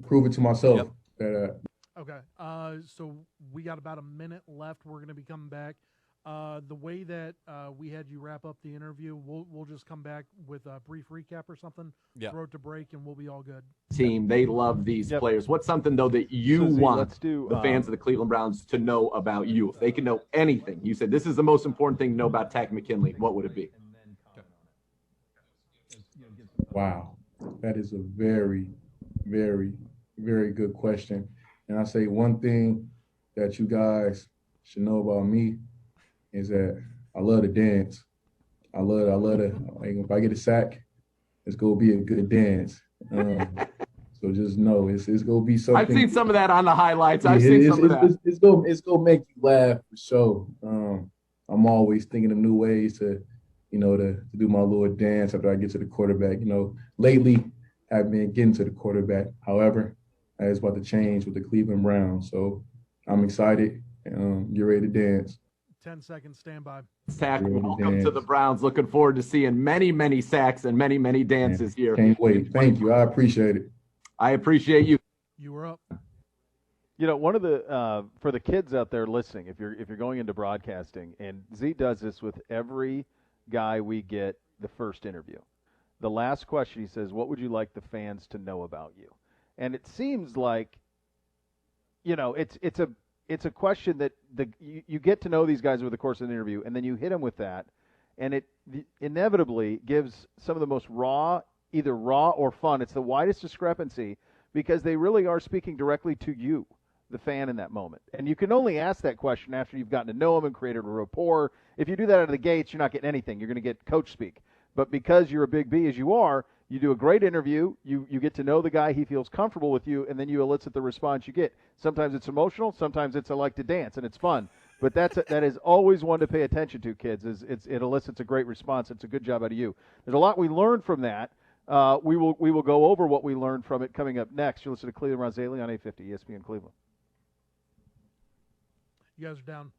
prove it to myself. That Okay. So we got about a minute left. We're going to be coming back. The way that we had you wrap up the interview, we'll just come back with a brief recap or something. Throw it to break, and we'll be all good. Team, they love these players. What's something, though, that you want the fans of the Cleveland Browns to know about you? If they can know anything, you said this is the most important thing to know about Takk McKinley, what would it be? Wow. That is a very, very, very good question. And I say one thing that you guys should know about me is that I love to dance. I love to, like, if I get a sack, it's going to be a good dance. So just know it's going to be something. I've seen some of that on the highlights. I've seen some of that. It's going to make you laugh for sure. I'm always thinking of new ways to do my little dance after I get to the quarterback. Lately I've been getting to the quarterback. However, that is about to change with the Cleveland Browns. So I'm excited. You're ready to dance. 10 seconds, stand by. Takk, welcome to the Browns. Looking forward to seeing many, many sacks and many, many dances here. Can't wait. Thank you. I appreciate it. I appreciate you. You were up. One of the for the kids out there listening, if you're going into broadcasting, and Z does this with every guy we get the first interview. The last question, he says, "What would you like the fans to know about you?" And it seems like, it's a question that you get to know these guys over the course of the interview, and then you hit them with that, and it inevitably gives some of the most either raw or fun. It's the widest discrepancy because they really are speaking directly to you. the fan in that moment. And you can only ask that question after you've gotten to know him and created a rapport. If you do that out of the gates, you're not getting anything. You're going to get coach speak. But because you're a big B as you are, you do a great interview, you get to know the guy, he feels comfortable with you, and then you elicit the response you get. Sometimes it's emotional, sometimes it's I like to dance, and it's fun. But that is always one to pay attention to, kids. It elicits a great response. It's a good job out of you. There's a lot we learned from that. We will go over what we learned from it coming up next. You'll listen to Cleveland Browns Daily on 850 ESPN Cleveland. You guys are down.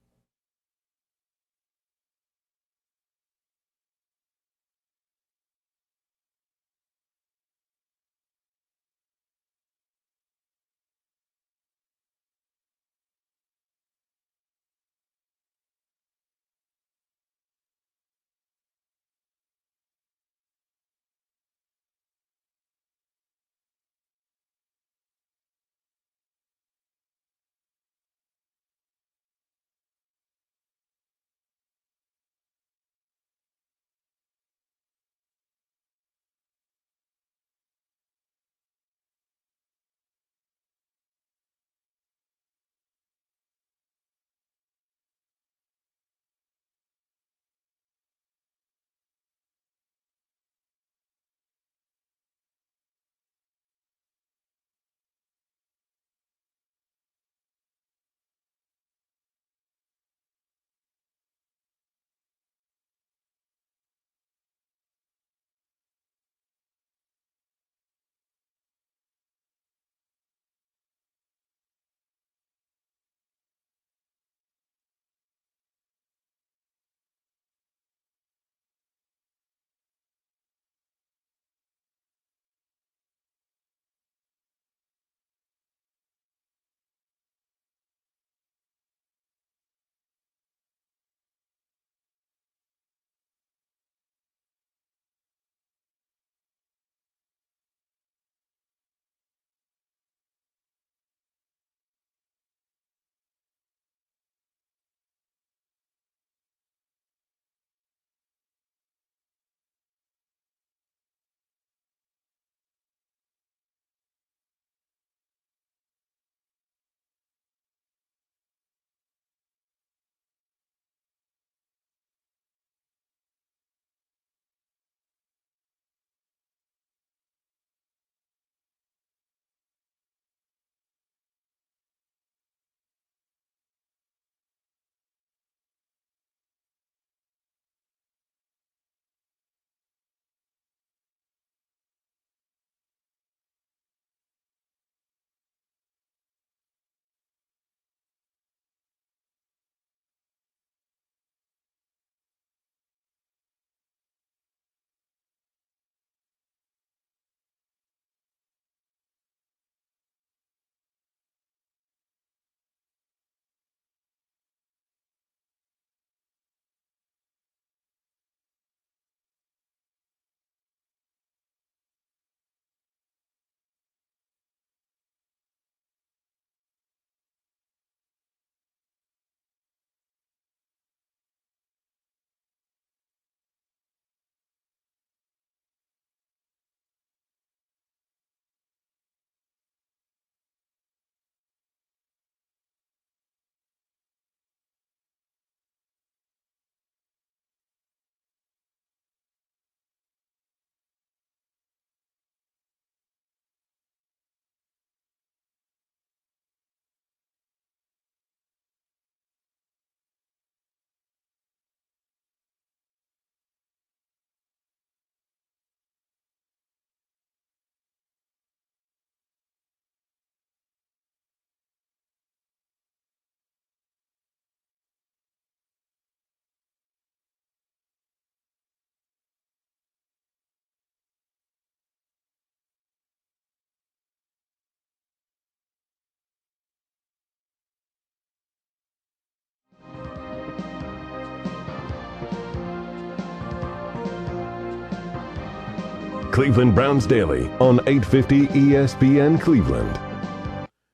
Cleveland Browns Daily on 850 ESPN Cleveland.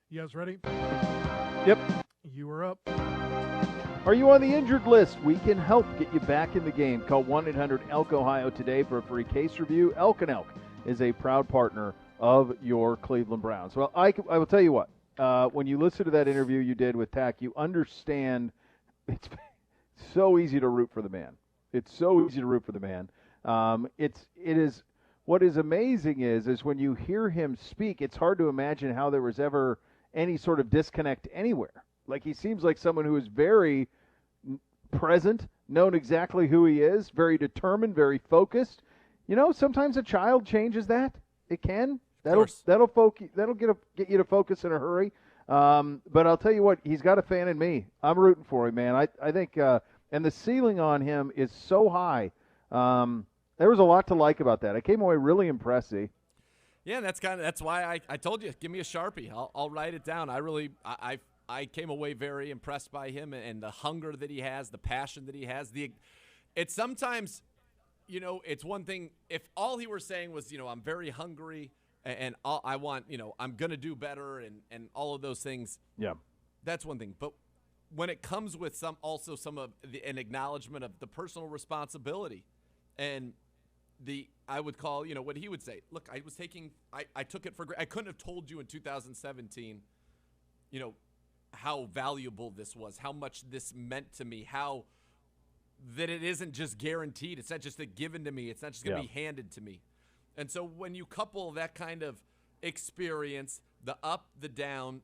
You guys ready? Yep. You are up. Are you on the injured list? We can help get you back in the game. Call 1-800-ELK-OHIO today for a free case review. Elk & Elk is a proud partner of your Cleveland Browns. Well, I will tell you what. when you listen to that interview you did with Tack, you understand it's so easy to root for the man. It's so easy to root for the man. It is what is amazing is when you hear him speak, it's hard to imagine how there was ever any sort of disconnect anywhere. Like, he seems like someone who is very present, known exactly who he is, very determined, very focused. You know, sometimes a child changes that. It can. That'll get you to focus in a hurry. But I'll tell you what, he's got a fan in me. I'm rooting for him, man. I think and the ceiling on him is so high. There was a lot to like about that. I came away really impressed. Yeah, that's why I told you, give me a Sharpie. I'll write it down. I came away very impressed by him and the hunger that he has, the passion that he has. It's sometimes, you know, it's one thing if all he were saying was, you know, I'm very hungry and I want, you know, I'm going to do better and all of those things. Yeah. That's one thing. But when it comes with an acknowledgement of the personal responsibility and I would call, you know, what he would say, look, I took it for granted. I couldn't have told you in 2017, you know, how valuable this was, how much this meant to me, how that it isn't just guaranteed. It's not just given to me. It's not just going to be handed to me. And so when you couple that kind of experience, the up, the down,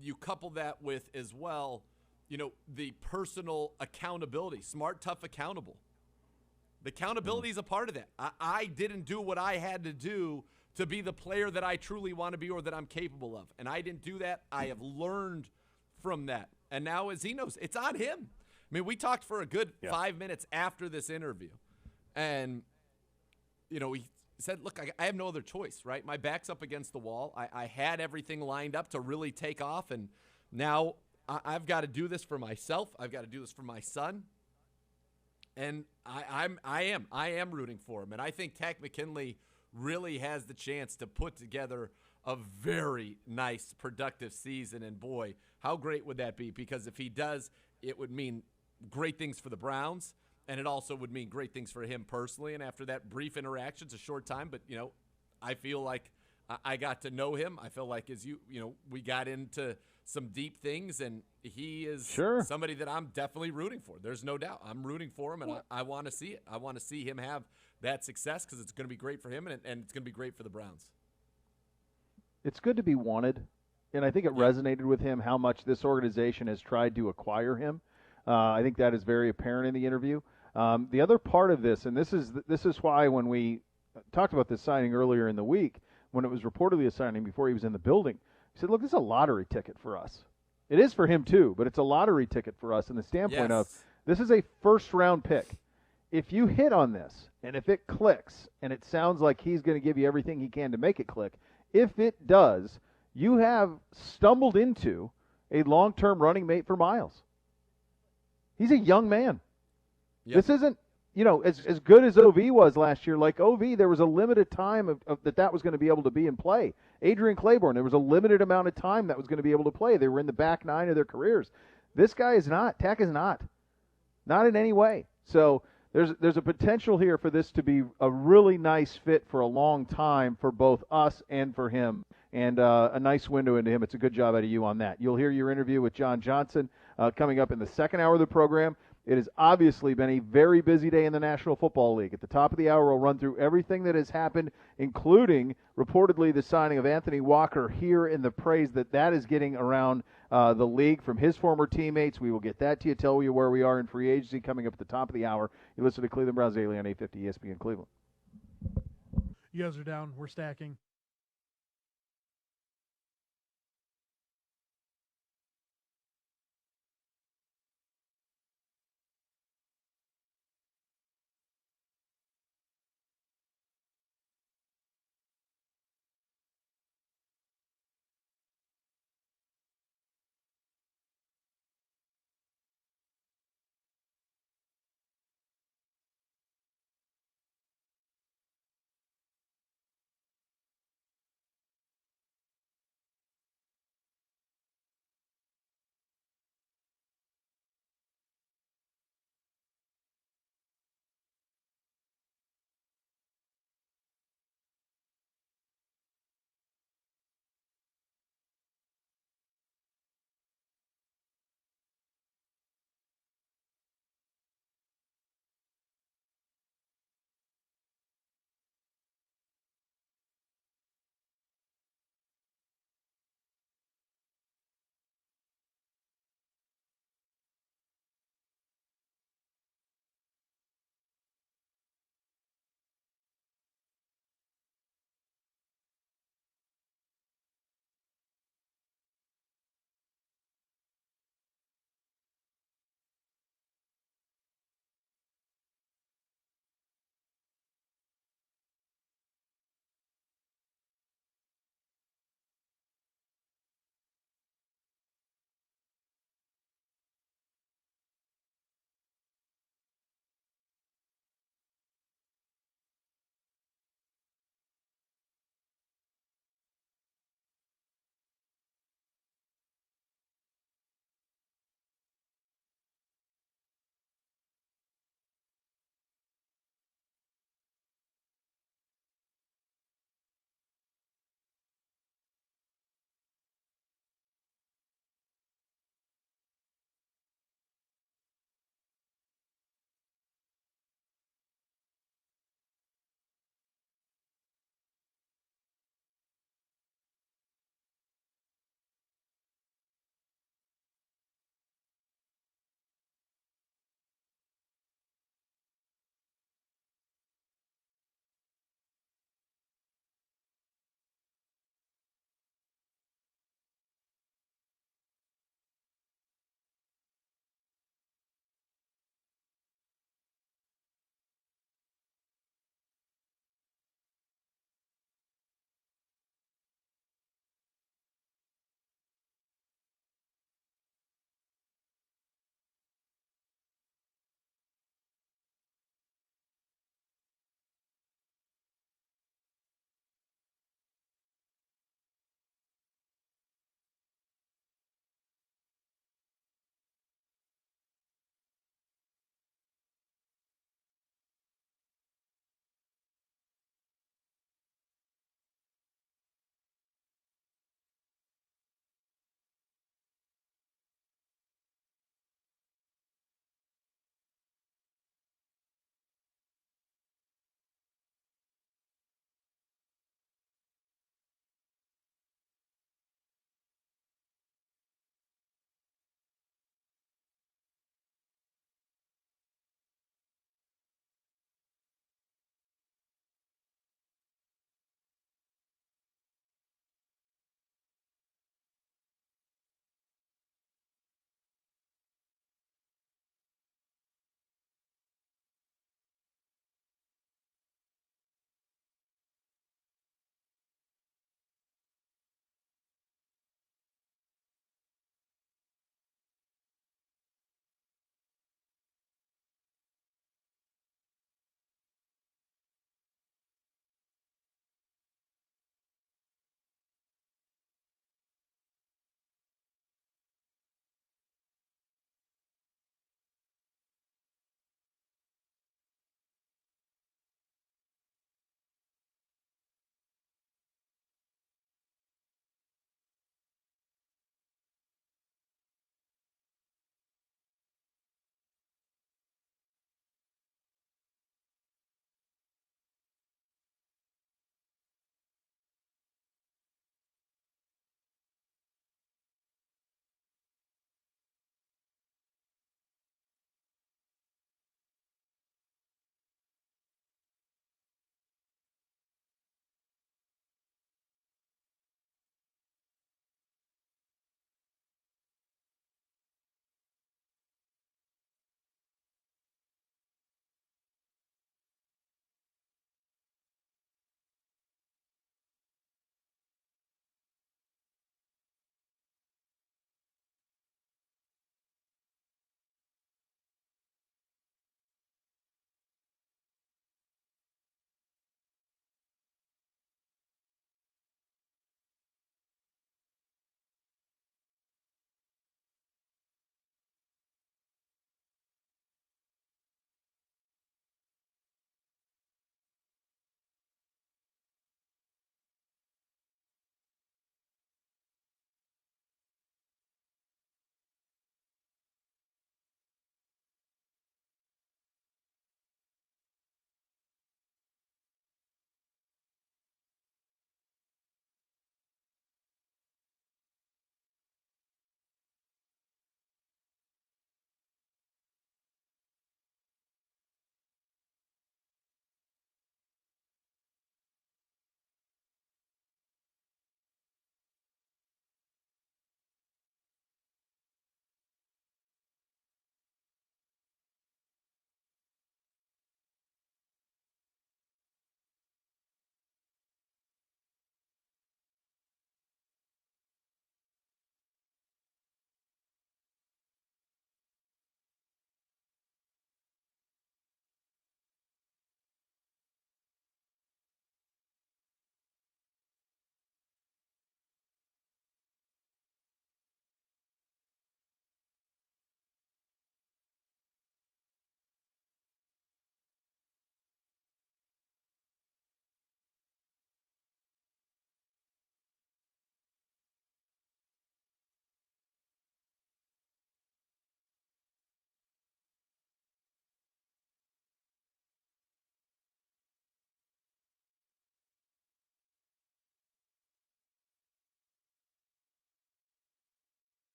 you couple that with as well, you know, the personal accountability, smart, tough, accountable. The accountability is a part of that. I didn't do what I had to do to be the player that I truly want to be or that I'm capable of. And I didn't do that. I have learned from that. And now, as he knows, it's on him. I mean, we talked for a good 5 minutes after this interview. And, you know, he said, look, I have no other choice, right? My back's up against the wall. I had everything lined up to really take off. And now I've got to do this for myself. I've got to do this for my son. And I am rooting for him. And I think Takk McKinley really has the chance to put together a very nice, productive season. And, boy, how great would that be? Because if he does, it would mean great things for the Browns, and it also would mean great things for him personally. And after that brief interaction, it's a short time, but, you know, I feel like I got to know him. I feel like we got into some deep things, and he is somebody that I'm definitely rooting for. There's no doubt. I'm rooting for him, and I want to see it. I want to see him have that success because it's going to be great for him, and it's going to be great for the Browns. It's good to be wanted, and I think it resonated with him how much this organization has tried to acquire him. I think that is very apparent in the interview. The other part of this, and this is why when we talked about this signing earlier in the week, when it was reportedly a signing before he was in the building, he said, look, this is a lottery ticket for us. It is for him too, but it's a lottery ticket for us in the standpoint of this is a first-round pick. If you hit on this, and if it clicks, and it sounds like he's going to give you everything he can to make it click, if it does, you have stumbled into a long-term running mate for Miles. He's a young man. Yep. This isn't, you know, as good as OV was last year. Like OV, there was a limited time of that was going to be able to be in play. Adrian Claiborne, there was a limited amount of time that was going to be able to play. They were in the back nine of their careers. This guy is not. Takk is not. Not in any way. So there's a potential here for this to be a really nice fit for a long time for both us and for him. And a nice window into him. It's a good job out of you on that. You'll hear your interview with John Johnson coming up in the second hour of the program. It has obviously been a very busy day in the National Football League. At the top of the hour, we'll run through everything that has happened, including reportedly the signing of Anthony Walker here in the praise that is getting around the league from his former teammates. We will get that to you, tell you where we are in free agency coming up at the top of the hour. You listen to Cleveland Browns Daily on 850 ESPN Cleveland. You guys are down. We're stacking.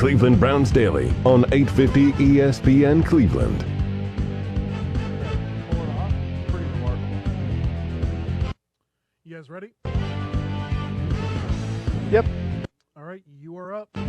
Cleveland Browns Daily on 850 ESPN Cleveland. Pretty remarkable. You guys ready? Yep. All right, you are up. All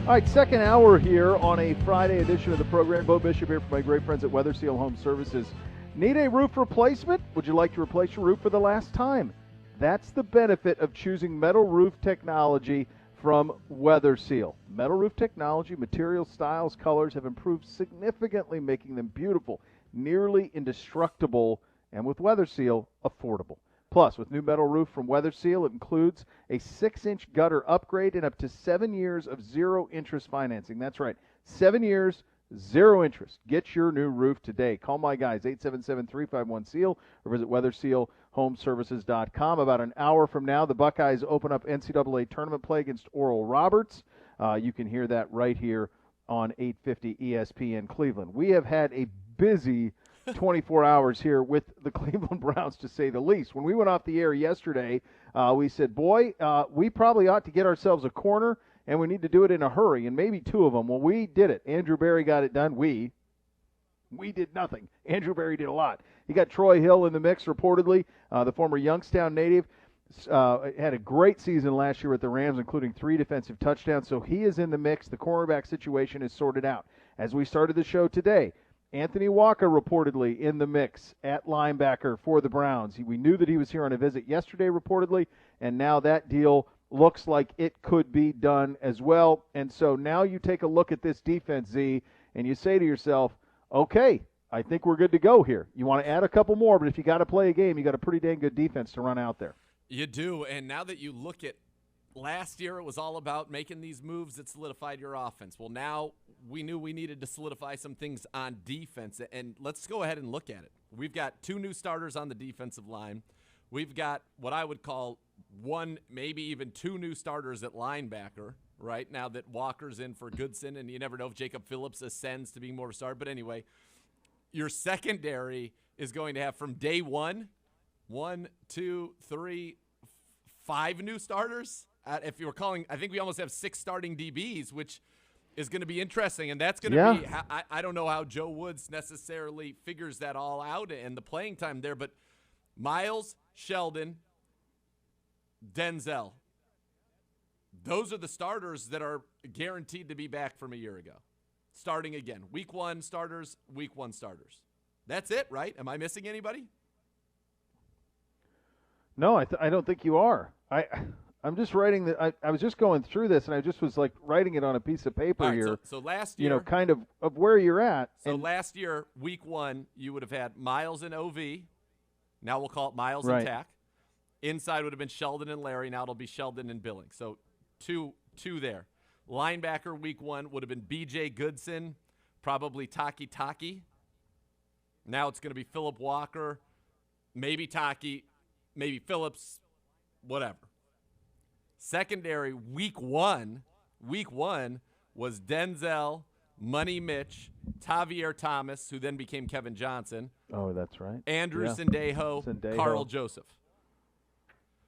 right, second hour here on a Friday edition of the program. Beau Bishop here for my great friends at Weather Seal Home Services. Need a roof replacement? Would you like to replace your roof for the last time? That's the benefit of choosing metal roof technology from Weather Seal. Metal roof technology, materials, styles, colors have improved significantly, making them beautiful, nearly indestructible, and with Weather Seal, affordable. Plus, with new metal roof from Weather Seal, it includes a 6-inch gutter upgrade and up to 7 years of zero-interest financing. That's right, 7 years, zero interest. Get your new roof today. Call my guys, 877-351-SEAL, or visit WeatherSealHomeservices.com. About an hour from now, the Buckeyes open up NCAA tournament play against Oral Roberts. You can hear that right here on 850 ESPN Cleveland. We have had a busy 24 hours here with the Cleveland Browns, to say the least. When we went off the air yesterday, we said, boy, we probably ought to get ourselves a corner, and we need to do it in a hurry, and maybe two of them. Well, we did it. Andrew Berry got it done. We did nothing. Andrew Berry did a lot. He got Troy Hill in the mix, reportedly, the former Youngstown native. Had a great season last year with the Rams, including 3 defensive touchdowns, so he is in the mix. The cornerback situation is sorted out. As we started the show today, Anthony Walker reportedly in the mix at linebacker for the Browns. We knew that he was here on a visit yesterday, reportedly, and now that deal looks like it could be done as well. And so now you take a look at this defense, Z, and you say to yourself, okay, I think we're good to go here. You want to add a couple more, but if you got to play a game, you got a pretty dang good defense to run out there. You do, and now that you look at last year, it was all about making these moves that solidified your offense. Well, now we knew we needed to solidify some things on defense, and let's go ahead and look at it. We've got 2 new starters on the defensive line. We've got what I would call 1, maybe even 2 new starters at linebacker, right, now that Walker's in for Goodson, and you never know if Jacob Phillips ascends to being more of a starter. But anyway, your secondary is going to have from day 1, 1, 2, 3, 5 new starters. If you were calling, I think we almost have 6 starting DBs, which is going to be interesting. And that's going to be, I don't know how Joe Woods necessarily figures that all out and the playing time there, but Miles, Sheldon, Denzel, those are the starters that are guaranteed to be back from a year ago. Starting again. Week 1 starters, week 1 starters. That's it, right? Am I missing anybody? No, I don't think you are. I'm just writing that. I was just going through this, and I just was like writing it on a piece of paper here. So last year, kind of where you're at. So last year, week 1, you would have had Miles and OV. Now we'll call it Miles and Tack. Inside would have been Sheldon and Larry. Now it'll be Sheldon and Billing. So two there. Linebacker week 1 would have been BJ Goodson, probably Taki. Now it's going to be Phillip Walker, maybe Taki, maybe Phillips, whatever. Secondary week 1 was Denzel, Money Mitch, Tavier Thomas, who then became Kevin Johnson. Oh, that's right. Andrew Sendejo, Carl Joseph.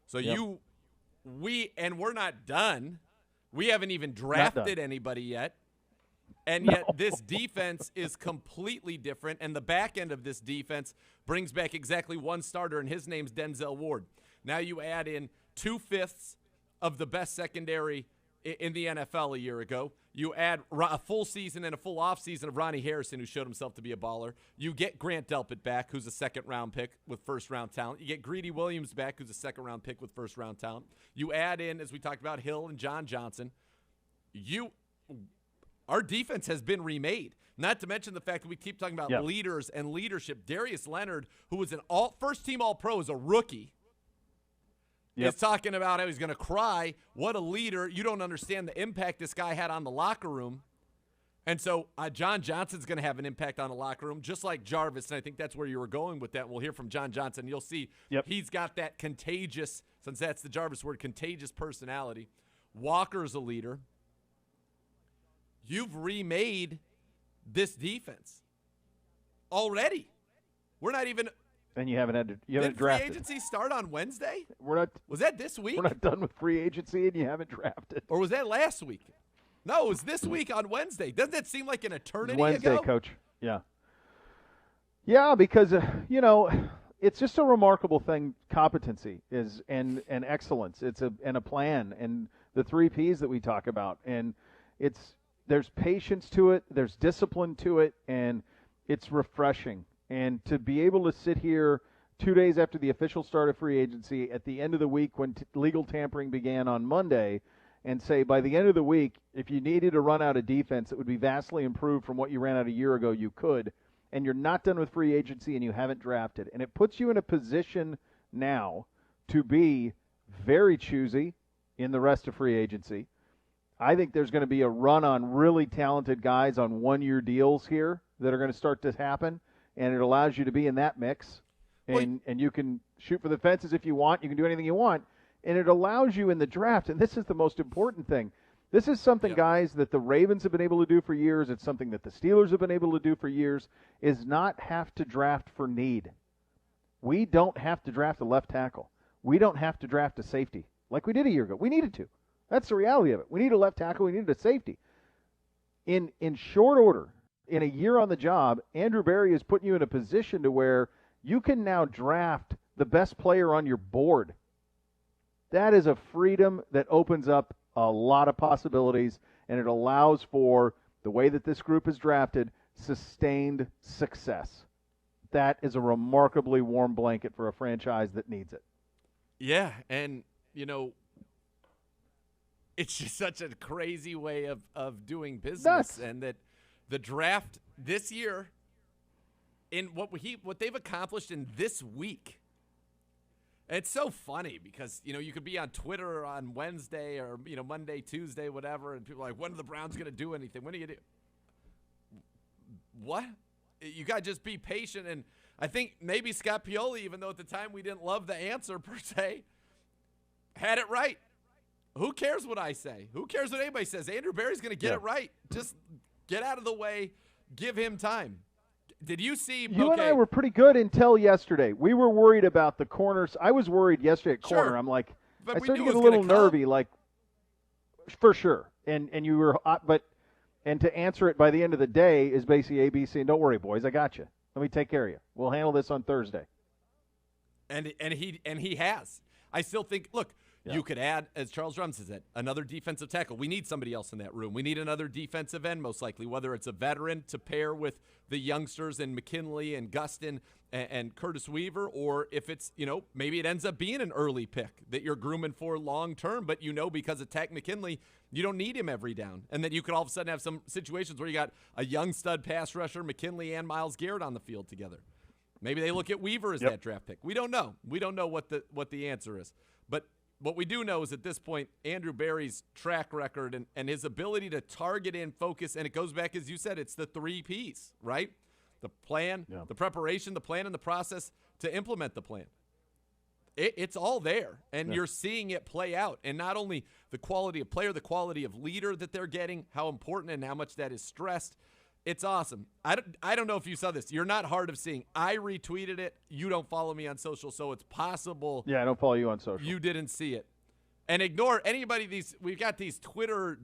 So we're not done. We haven't even drafted anybody yet. And yet this defense is completely different, and the back end of this defense brings back exactly 1 starter, and his name's Denzel Ward. Now you add in 2/5 of the best secondary in the NFL a year ago. You add a full season and a full offseason of Ronnie Harrison, who showed himself to be a baller. You get Grant Delpit back, who's a second-round pick with first-round talent. You get Greedy Williams back, who's a second-round pick with first-round talent. You add in, as we talked about, Hill and John Johnson. Our defense has been remade. Not to mention the fact that we keep talking about leaders and leadership. Darius Leonard, who was an first-team All-Pro as a rookie, is talking about how he's going to cry. What a leader. You don't understand the impact this guy had on the locker room. And so John Johnson's going to have an impact on the locker room, just like Jarvis, and I think that's where you were going with that. We'll hear from John Johnson. You'll see he's got that contagious, since that's the Jarvis word, contagious personality. Walker's a leader. You've remade this defense already. We're not even – and you haven't drafted. Did free agency start on Wednesday? Was that this week? We're not done with free agency, and you haven't drafted. Or was that last week? No, it was this week on Wednesday. Doesn't that seem like an eternity Wednesday, ago? Coach. Yeah. Yeah, because, it's just a remarkable thing. Competency is and excellence. It's a plan and the 3 Ps that we talk about. And there's patience to it. There's discipline to it. And it's refreshing. And to be able to sit here 2 days after the official start of free agency at the end of the week when legal tampering began on Monday and say by the end of the week, if you needed to run out a defense that would be vastly improved from what you ran out a year ago, you could. And you're not done with free agency and you haven't drafted. And it puts you in a position now to be very choosy in the rest of free agency. I think there's going to be a run on really talented guys on one-year deals here that are going to start to happen, and it allows you to be in that mix. And you can shoot for the fences if you want. You can do anything you want. And it allows you in the draft, and this is the most important thing. This is something, guys, that the Ravens have been able to do for years. It's something that the Steelers have been able to do for years, is not have to draft for need. We don't have to draft a left tackle. We don't have to draft a safety like we did a year ago. We needed to. That's the reality of it. We need a left tackle. We needed a safety. In short order, in a year on the job, Andrew Berry is putting you in a position to where you can now draft the best player on your board. That is a freedom that opens up a lot of possibilities, and it allows for the way that this group is drafted, sustained success. That is a remarkably warm blanket for a franchise that needs it. Yeah, and, it's just such a crazy way of doing business. And that the draft this year, in what they've accomplished in this week, it's so funny because, you could be on Twitter on Wednesday or, Monday, Tuesday, whatever, and people are like, when are the Browns going to do anything? When are you do? What? You got to just be patient. And I think maybe Scott Pioli, even though at the time we didn't love the answer per se, had it right. Who cares what I say? Who cares what anybody says? Andrew Berry's going to get it right. Just get out of the way. Give him time. Did you see? You and I were pretty good until yesterday. We were worried about the corners. I was worried yesterday at corner. Sure. I'm like, But I we started to knew get it a was little gonna come. nervy, like, for sure. And you were, and to answer it by the end of the day is basically ABC. And don't worry, boys, I got you. Let me take care of you. We'll handle this on Thursday. And he has. I still think. Look. Yeah. You could add, as Charles Rumsey said, another defensive tackle. We need somebody else in that room. We need another defensive end, most likely, whether it's a veteran to pair with the youngsters and McKinley and Gustin and Curtis Weaver, or if it's, maybe it ends up being an early pick that you're grooming for long term, but because of Tech McKinley, you don't need him every down. And then you could all of a sudden have some situations where you got a young stud pass rusher, McKinley and Myles Garrett on the field together. Maybe they look at Weaver as that draft pick. We don't know. We don't know what the answer is. But what we do know is at this point, Andrew Berry's track record and his ability to target and focus, and it goes back, as you said, it's the 3 Ps, right? The plan, the preparation, the plan, and the process to implement the plan. It's all there, and you're seeing it play out. And not only the quality of player, the quality of leader that they're getting, how important and how much that is stressed. It's awesome. I don't know if you saw this. You're not hard of seeing. I retweeted it. You don't follow me on social, so it's possible. Yeah, I don't follow you on social. You didn't see it. And ignore anybody. We've got these Twitter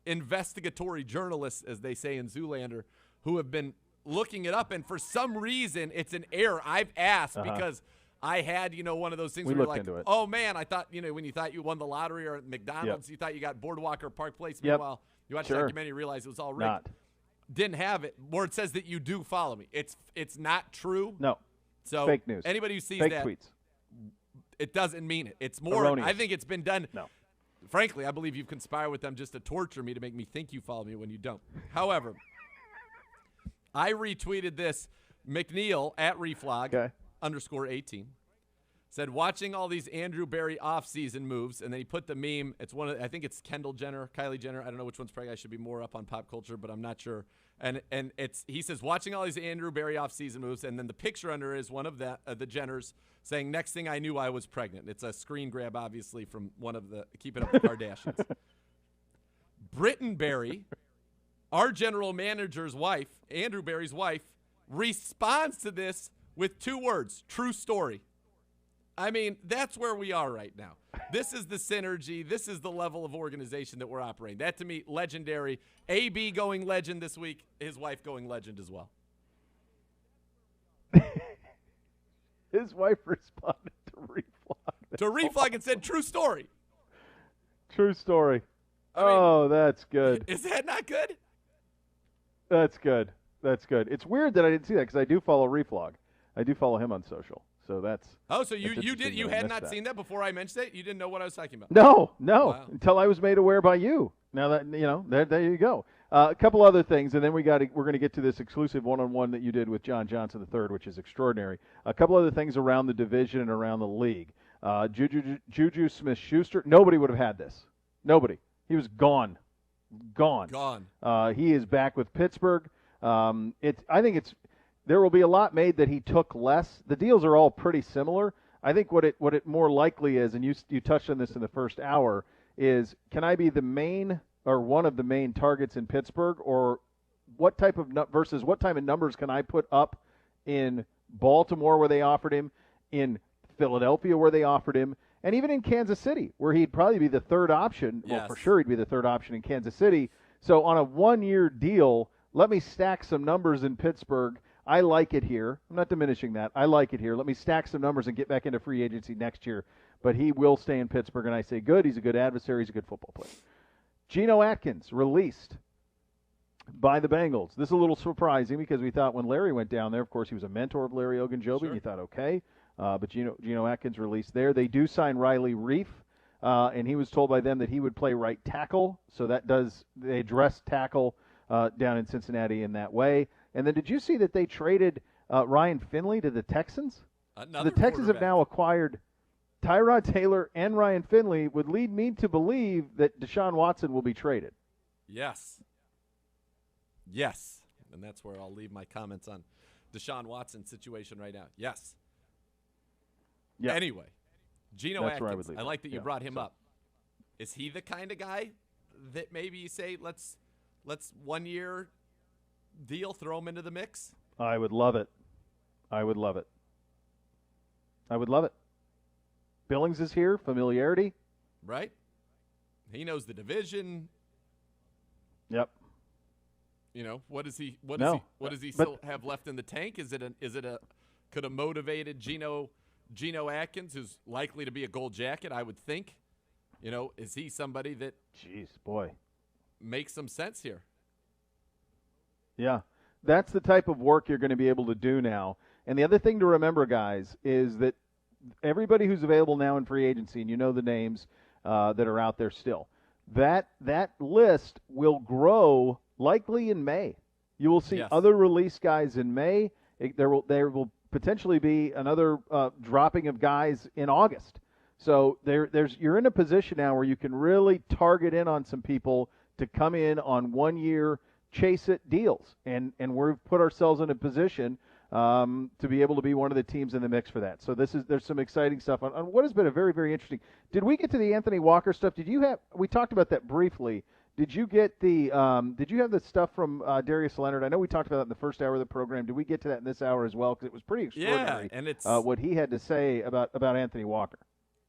investigatory journalists, as they say in Zoolander, who have been looking it up, and for some reason it's an error. I've asked because I had, one of those things where you're like, oh, man, I thought, when you thought you won the lottery or at McDonald's, you thought you got Boardwalk or Park Place. Meanwhile, you watch the documentary, you realize it was all rigged. Didn't have it. Where it says that you do follow me. It's not true. No. So fake news. Anybody who sees fake that, tweets. It doesn't mean it. It's more. Erroneous. I think it's been done. No. Frankly, I believe you've conspired with them just to torture me to make me think you follow me when you don't. However, I retweeted this. McNeil at reflog _18 said, watching all these Andrew Berry offseason moves, and then he put the meme. It's I think it's Kendall Jenner, Kylie Jenner. I don't know which one's pregnant. I should be more up on pop culture, but I'm not sure. And he says, watching all these Andrew Berry offseason moves, and then the picture under is one of the Jenners saying, next thing I knew, I was pregnant. It's a screen grab, obviously, from one of the Keeping Up with the Kardashians. Britton Berry, our general manager's wife, Andrew Berry's wife, responds to this with 2 words, true story. I mean, that's where we are right now. This is the synergy. This is the level of organization that we're operating. That, to me, legendary. AB going legend this week, his wife going legend as well. His wife responded to Reflog. To Reflog and said, true story. True story. I mean, that's good. Is that not good? That's good. That's good. It's weird that I didn't see that because I do follow Reflog. I do follow him on social. So that's. Oh, so you had not seen that before I mentioned it? You didn't know what I was talking about? No, Wow. until I was made aware by you. Now that there you go. A couple other things, and then we're going to get to this exclusive one-on-one that you did with John Johnson III, which is extraordinary. A couple other things around the division and around the league. Juju Smith-Schuster, nobody would have had this. Nobody. He was gone. He is back with Pittsburgh. I think there will be a lot made that he took less. The deals are all pretty similar. I think what it more likely is, and you touched on this in the first hour, is can I be the main or one of the main targets in Pittsburgh, or what type of versus what type of numbers can I put up in Baltimore where they offered him, in Philadelphia where they offered him, and even in Kansas City where he'd probably be the third option. Yes. Well, for sure he'd be the third option in Kansas City. So on a 1-year deal, let me stack some numbers in Pittsburgh. I like it here. I'm not diminishing that. I like it here. Let me stack some numbers and get back into free agency next year. But he will stay in Pittsburgh, and I say good. He's a good adversary. He's a good football player. Geno Atkins, released by the Bengals. This is a little surprising because we thought when Larry went down there, of course, he was a mentor of Larry Ogunjobi, and you thought, okay. But Geno Atkins released there. They do sign Riley Reif, and he was told by them that he would play right tackle. So they address tackle down in Cincinnati in that way. And then did you see that they traded Ryan Finley to the Texans? Another the Texans have now acquired Tyrod Taylor and Ryan Finley, would lead me to believe that Deshaun Watson will be traded. Yes. And that's where I'll leave my comments on Deshaun Watson's situation right now. Yes. Yep. Anyway, Geno That's where Atkins, I like that you brought him up. Is he the kind of guy that maybe you say, let's 1-year deal, throw him into the mix? I would love it. Billings is here, familiarity. Right? He knows the division. Yep. What does he still have left in the tank? Could a motivated Geno Atkins, who's likely to be a gold jacket, I would think, is he somebody that makes some sense here? Yeah. That's the type of work you're going to be able to do now. And the other thing to remember, guys, is that everybody who's available now in free agency, and you know the names that are out there still, that list will grow likely in May. You will see other release guys in May. There will potentially be another dropping of guys in August. So you're in a position now where you can really target in on some people to come in on 1-year chase-it deals. And we've put ourselves in a position to be able to be one of the teams in the mix for that. So there's some exciting stuff on what has been a very, very interesting. Did we get to the Anthony Walker stuff? We talked about that briefly. Did you have the stuff from Darius Leonard? I know we talked about that in the first hour of the program. Did we get to that in this hour as well? Because it was pretty extraordinary. Yeah, and it's what he had to say about Anthony Walker.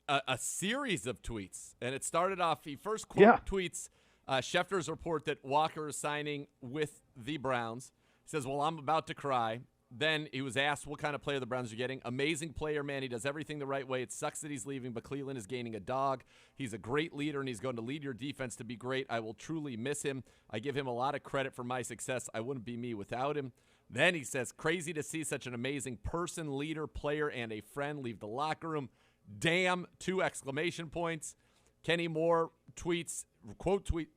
A series of tweets, and it started off. He first tweets Schefter's report that Walker is signing with the Browns. He says, "Well, I'm about to cry." Then he was asked what kind of player the Browns are getting. Amazing player, man. He does everything the right way. It sucks that he's leaving, but Cleveland is gaining a dog. He's a great leader, and he's going to lead your defense to be great. I will truly miss him. I give him a lot of credit for my success. I wouldn't be me without him. Then he says, crazy to see such an amazing person, leader, player, and a friend leave the locker room. Damn, 2 exclamation points. Kenny Moore tweets, quote tweet,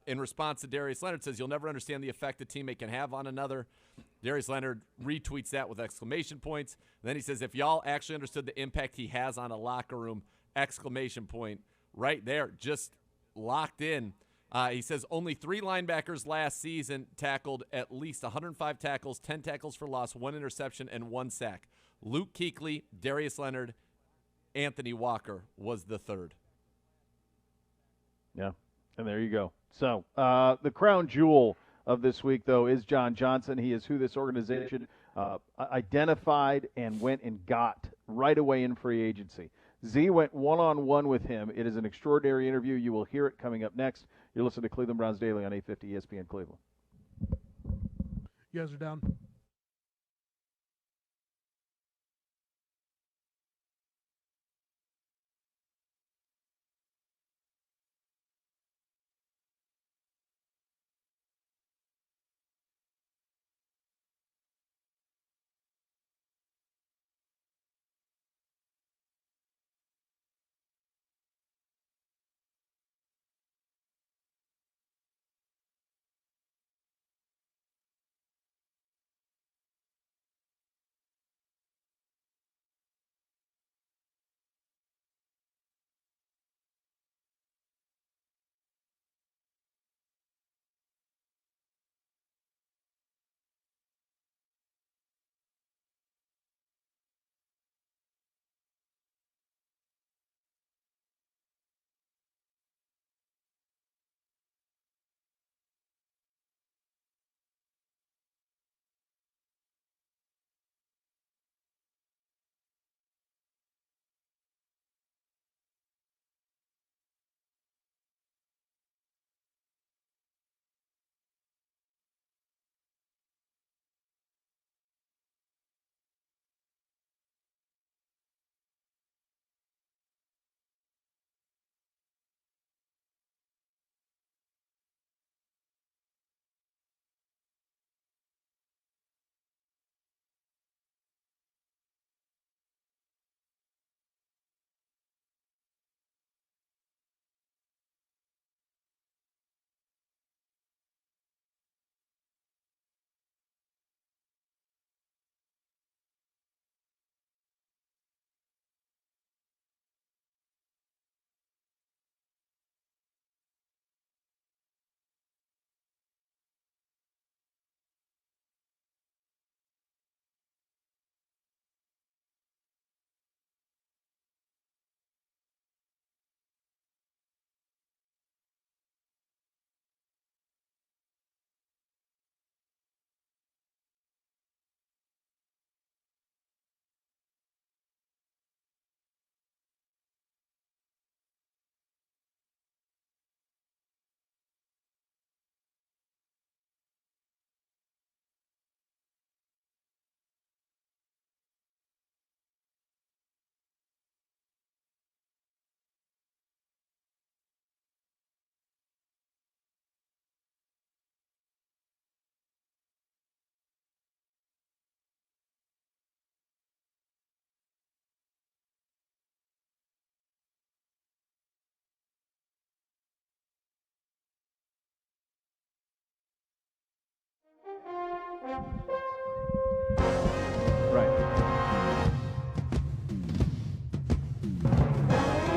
in response to Darius Leonard, says, you'll never understand the effect a teammate can have on another. Darius Leonard retweets that with exclamation points. And then he says, if y'all actually understood the impact he has on a locker room, exclamation point. Right there, just locked in. He says only 3 linebackers last season tackled at least 105 tackles, 10 tackles for loss, 1 interception, and 1 sack. Luke Kuechly, Darius Leonard, Anthony Walker was the third. Yeah, and there you go. So the crown jewel of this week, though, is John Johnson. He is who this organization identified and went and got right away in free agency. Z went one-on-one with him. It is an extraordinary interview. You will hear it coming up next. You're listening to Cleveland Browns Daily on 850 ESPN Cleveland. You guys are down.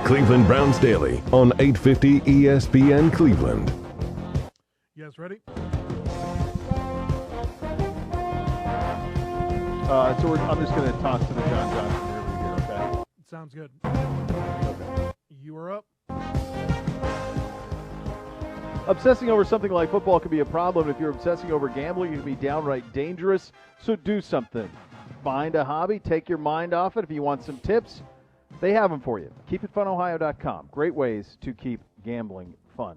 Cleveland Browns Daily on 850 ESPN Cleveland. You guys ready? I'm just going to talk to the John Johnson interview here, okay? Sounds good. Okay. You are up. Obsessing over something like football can be a problem. If you're obsessing over gambling, it can be downright dangerous. So do something. Find a hobby. Take your mind off it. If you want some tips, they have them for you. KeepItFunOhio.com. Great ways to keep gambling fun.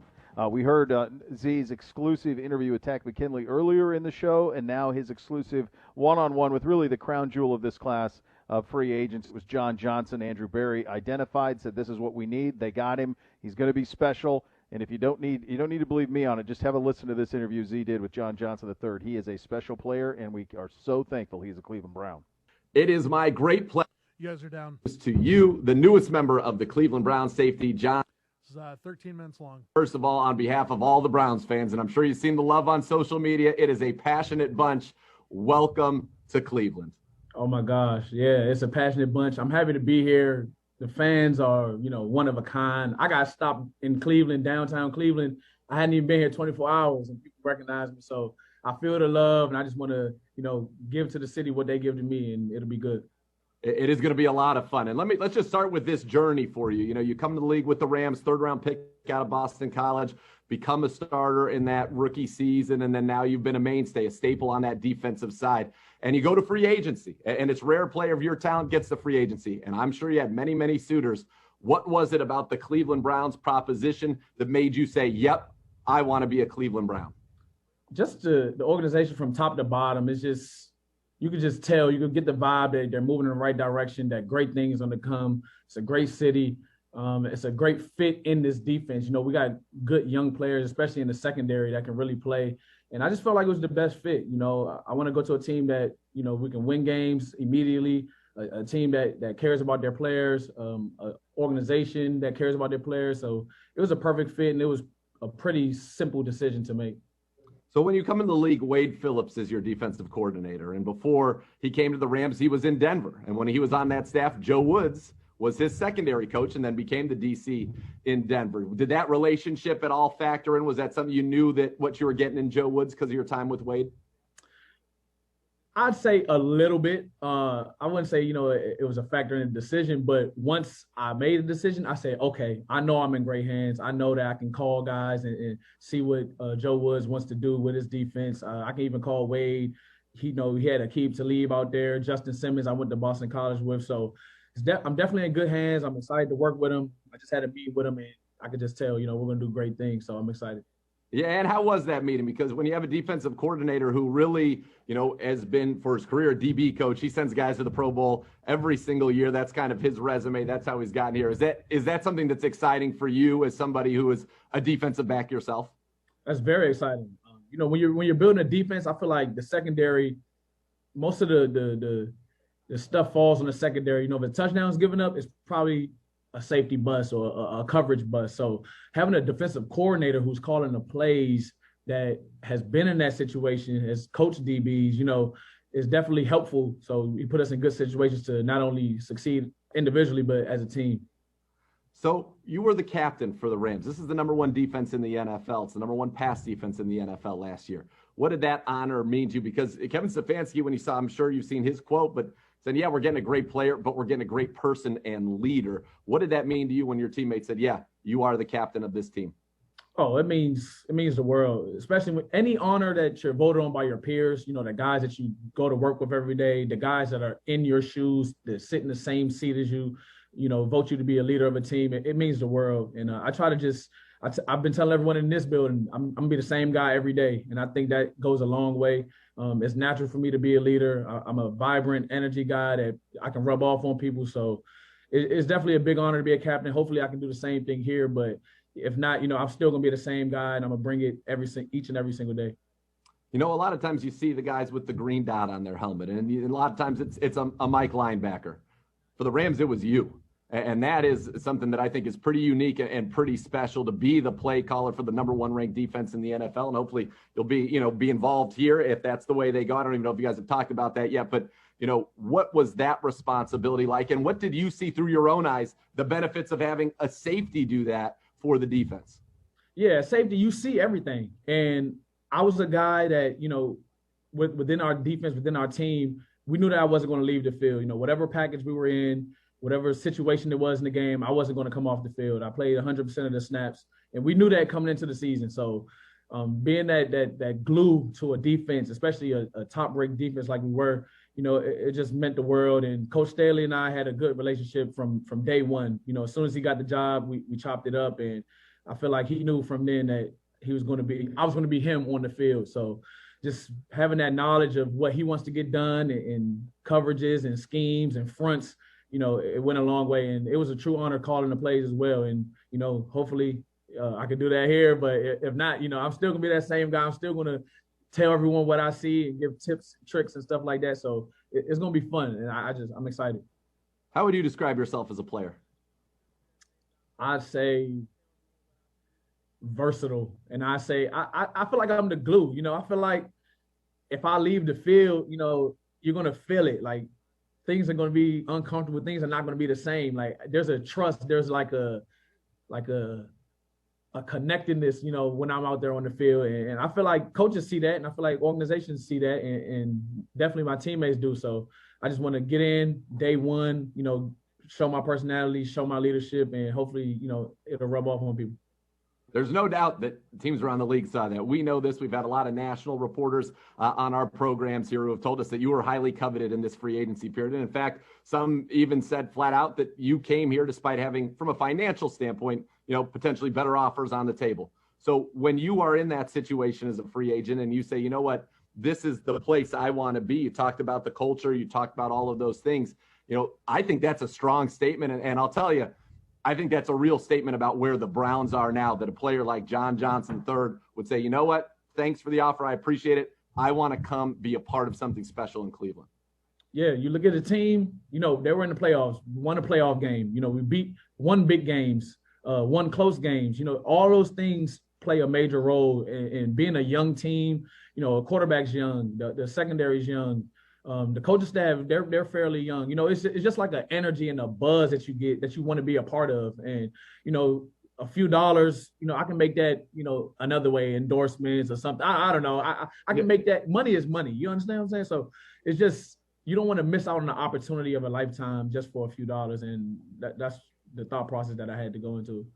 We heard Z's exclusive interview with Takk McKinley earlier in the show, and now his exclusive one-on-one with really the crown jewel of this class of free agents. It was John Johnson. Andrew Berry identified, said this is what we need. They got him. He's going to be special. And if you don't need to believe me on it, just have a listen to this interview Z did with John Johnson III. He is a special player, and we are so thankful he's a Cleveland Brown. It is my great pleasure. You guys are down. To you, the newest member of the Cleveland Browns safety, John. This is 13 minutes long. First of all, on behalf of all the Browns fans, and I'm sure you've seen the love on social media, it is a passionate bunch. Welcome to Cleveland. Oh, my gosh. Yeah, it's a passionate bunch. I'm happy to be here. The fans are, one of a kind. I got stopped in Cleveland, downtown Cleveland. I hadn't even been here 24 hours, and people recognize me. So I feel the love, and I just want to, give to the city what they give to me, and it'll be good. It is going to be a lot of fun. And let's just start with this journey for you. You come to the league with the Rams, third-round pick out of Boston College. become a starter in that rookie season, and then now you've been a mainstay, a staple on that defensive side. And you go to free agency, and it's rare a player of your talent gets the free agency. And I'm sure you had many, many suitors. What was it about the Cleveland Browns proposition that made you say, yep, I want to be a Cleveland Brown? Just the organization from top to bottom is just, you could just tell, you could get the vibe that they're moving in the right direction, that great things on the come. It's a great city. It's a great fit in this defense. You know, we got good young players, especially in the secondary, that can really play. And I just felt like it was the best fit. You know, I want to go to a team that, you know, we can win games immediately, a team that cares about their players, an organization that cares about their players. So it was a perfect fit, and it was a pretty simple decision to make. So when you come in the league, Wade Phillips is your defensive coordinator. And before he came to the Rams, he was in Denver. And when he was on that staff, Joe Woods was his secondary coach and then became the DC in Denver. Did that relationship at all factor in? Was that something you knew that what you were getting in Joe Woods because of your time with Wade? I'd say a little bit. I wouldn't say, you know, it was a factor in the decision, but once I made a decision, I said, okay, I know I'm in great hands. I know that I can call guys and see what Joe Woods wants to do with his defense. I can even call Wade. He had Aqib Talib out there, Justin Simmons, I went to Boston College with. So I'm definitely in good hands. I'm excited to work with him. I just had a meeting with him, and I could just tell, you know, we're going to do great things. So I'm excited. Yeah, and how was that meeting? Because when you have a defensive coordinator who really, you know, has been for his career a DB coach, he sends guys to the Pro Bowl every single year. That's kind of his resume. That's how he's gotten here. Is that something that's exciting for you as somebody who is a defensive back yourself? That's very exciting. You know, when you're building a defense, I feel like the secondary, most of the stuff falls on the secondary. You know, if a touchdown's given up, it's probably a safety bust or a coverage bust. So having a defensive coordinator who's calling the plays, that has been in that situation, has coached DBs, you know, is definitely helpful. So he put us in good situations to not only succeed individually, but as a team. So you were the captain for the Rams. This is the #1 defense in the NFL. It's the #1 pass defense in the NFL last year. What did that honor mean to you? Because Kevin Stefanski, when he saw, I'm sure you've seen his quote, but said, yeah, we're getting a great player, but we're getting a great person and leader. What did that mean to you when your teammates said, yeah, you are the captain of this team? Oh, it means the world, especially with any honor that you're voted on by your peers, you know, the guys that you go to work with every day, the guys that are in your shoes, that sit in the same seat as you, you know, vote you to be a leader of a team. It means the world. And I try to just, I've been telling everyone in this building, I'm going to be the same guy every day. And I think that goes a long way. It's natural for me to be a leader. I'm a vibrant energy guy that I can rub off on people. So it's definitely a big honor to be a captain. Hopefully I can do the same thing here. But if not, you know, I'm still going to be the same guy, and I'm going to bring it each and every single day. You know, a lot of times you see the guys with the green dot on their helmet, and a lot of times it's a Mike linebacker. For the Rams, it was you. And that is something that I think is pretty unique and pretty special, to be the play caller for the #1 ranked defense in the NFL. And hopefully you'll be involved here if that's the way they go. I don't even know if you guys have talked about that yet, but you know, what was that responsibility like? And what did you see through your own eyes, the benefits of having a safety do that for the defense? Yeah, safety, you see everything. And I was a guy that, you know, within our defense, within our team, we knew that I wasn't going to leave the field. You know, whatever package we were in, whatever situation it was in the game, I wasn't going to come off the field. I played 100% of the snaps, and we knew that coming into the season. So being that glue to a defense, especially a top-ranked defense like we were, you know, it just meant the world. And Coach Staley and I had a good relationship from day one. You know, as soon as he got the job, we chopped it up, and I feel like he knew from then that I was going to be him on the field. So just having that knowledge of what he wants to get done in coverages and schemes and fronts, you know, it went a long way, and it was a true honor calling the plays as well. And, you know, hopefully I could do that here, but if not, you know, I'm still going to be that same guy. I'm still going to tell everyone what I see and give tips, tricks, and stuff like that. So it's going to be fun, and I'm excited. How would you describe yourself as a player? I'd say versatile, and I say I feel like I'm the glue. You know, I feel like if I leave the field, you know, you're going to feel it. Like, things are going to be uncomfortable. Things are not going to be the same. Like, there's a trust. There's like a connectedness, you know, when I'm out there on the field. And I feel like coaches see that, and I feel like organizations see that, and definitely my teammates do. So I just want to get in day one, you know, show my personality, show my leadership, and hopefully, you know, it'll rub off on people. There's no doubt that teams around the league saw that. We know this. We've had a lot of national reporters on our programs here who have told us that you were highly coveted in this free agency period. And in fact, some even said flat out that you came here despite having, from a financial standpoint, potentially better offers on the table. So when you are in that situation as a free agent and you say, you know what, this is the place I want to be. You talked about the culture. You talked about all of those things. I think that's a strong statement. And I'll tell you, I think that's a real statement about where the Browns are now, that a player like John Johnson III would say, you know what, thanks for the offer. I appreciate it. I want to come be a part of something special in Cleveland. Yeah, you look at the team, they were in the playoffs, won a won big games, won close games. All those things play a major role in being a young team. A quarterback's young, the secondary's young. The coaching staff, they're fairly young. It's just like an energy and a buzz that you get that you want to be a part of. And, a few dollars, I can make that, another way, endorsements or something. I don't know. I can make that. Money is money. You understand what I'm saying? So it's just, you don't want to miss out on the opportunity of a lifetime just for a few dollars. And that's the thought process that I had to go into.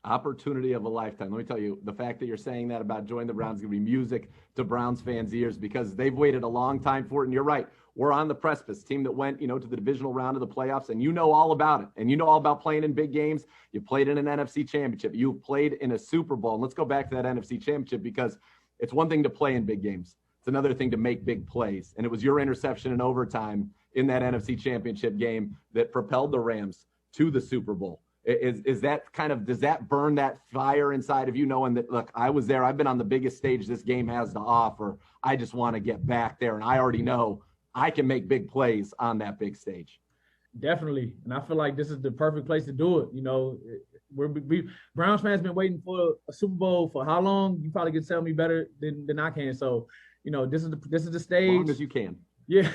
Opportunity of a lifetime. Let me tell you, the fact that you're saying that about joining the Browns is going to be music to Browns fans' ears, because they've waited a long time for it. And you're right. We're on the precipice. Team that went, to the divisional round of the playoffs, and you know all about it. And you know all about playing in big games. You played in an NFC championship. You've played in a Super Bowl. And let's go back to that NFC championship, because it's one thing to play in big games. It's another thing to make big plays. And it was your interception in overtime in that NFC championship game that propelled the Rams to the Super Bowl. Is that does that burn that fire inside of you, knowing that, look, I was there, I've been on the biggest stage this game has to offer. I just want to get back there, and I already know I can make big plays on that big stage. Definitely. And I feel like this is the perfect place to do it. Browns fans been waiting for a Super Bowl for how long? You probably can tell me better than I can. So, this is the stage. As long as you can. Yeah.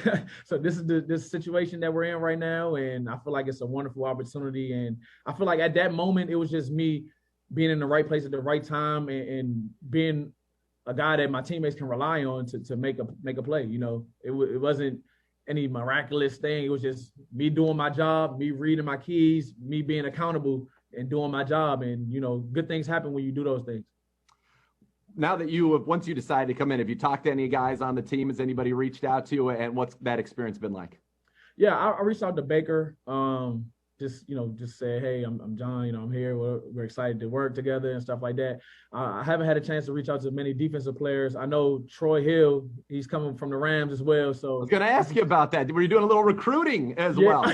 So this is this situation that we're in right now. And I feel like it's a wonderful opportunity. And I feel like at that moment, it was just me being in the right place at the right time and being a guy that my teammates can rely on to make a play. It wasn't any miraculous thing. It was just me doing my job, me reading my keys, me being accountable and doing my job. And, good things happen when you do those things. Now that once you decided to come in, have you talked to any guys on the team? Has anybody reached out to you, and what's that experience been like? Yeah, I reached out to Baker. Just say, hey, I'm John. I'm here. We're excited to work together and stuff like that. I haven't had a chance to reach out to many defensive players. I know Troy Hill. He's coming from the Rams as well. So I was going to ask you about that. Were you doing a little recruiting as well?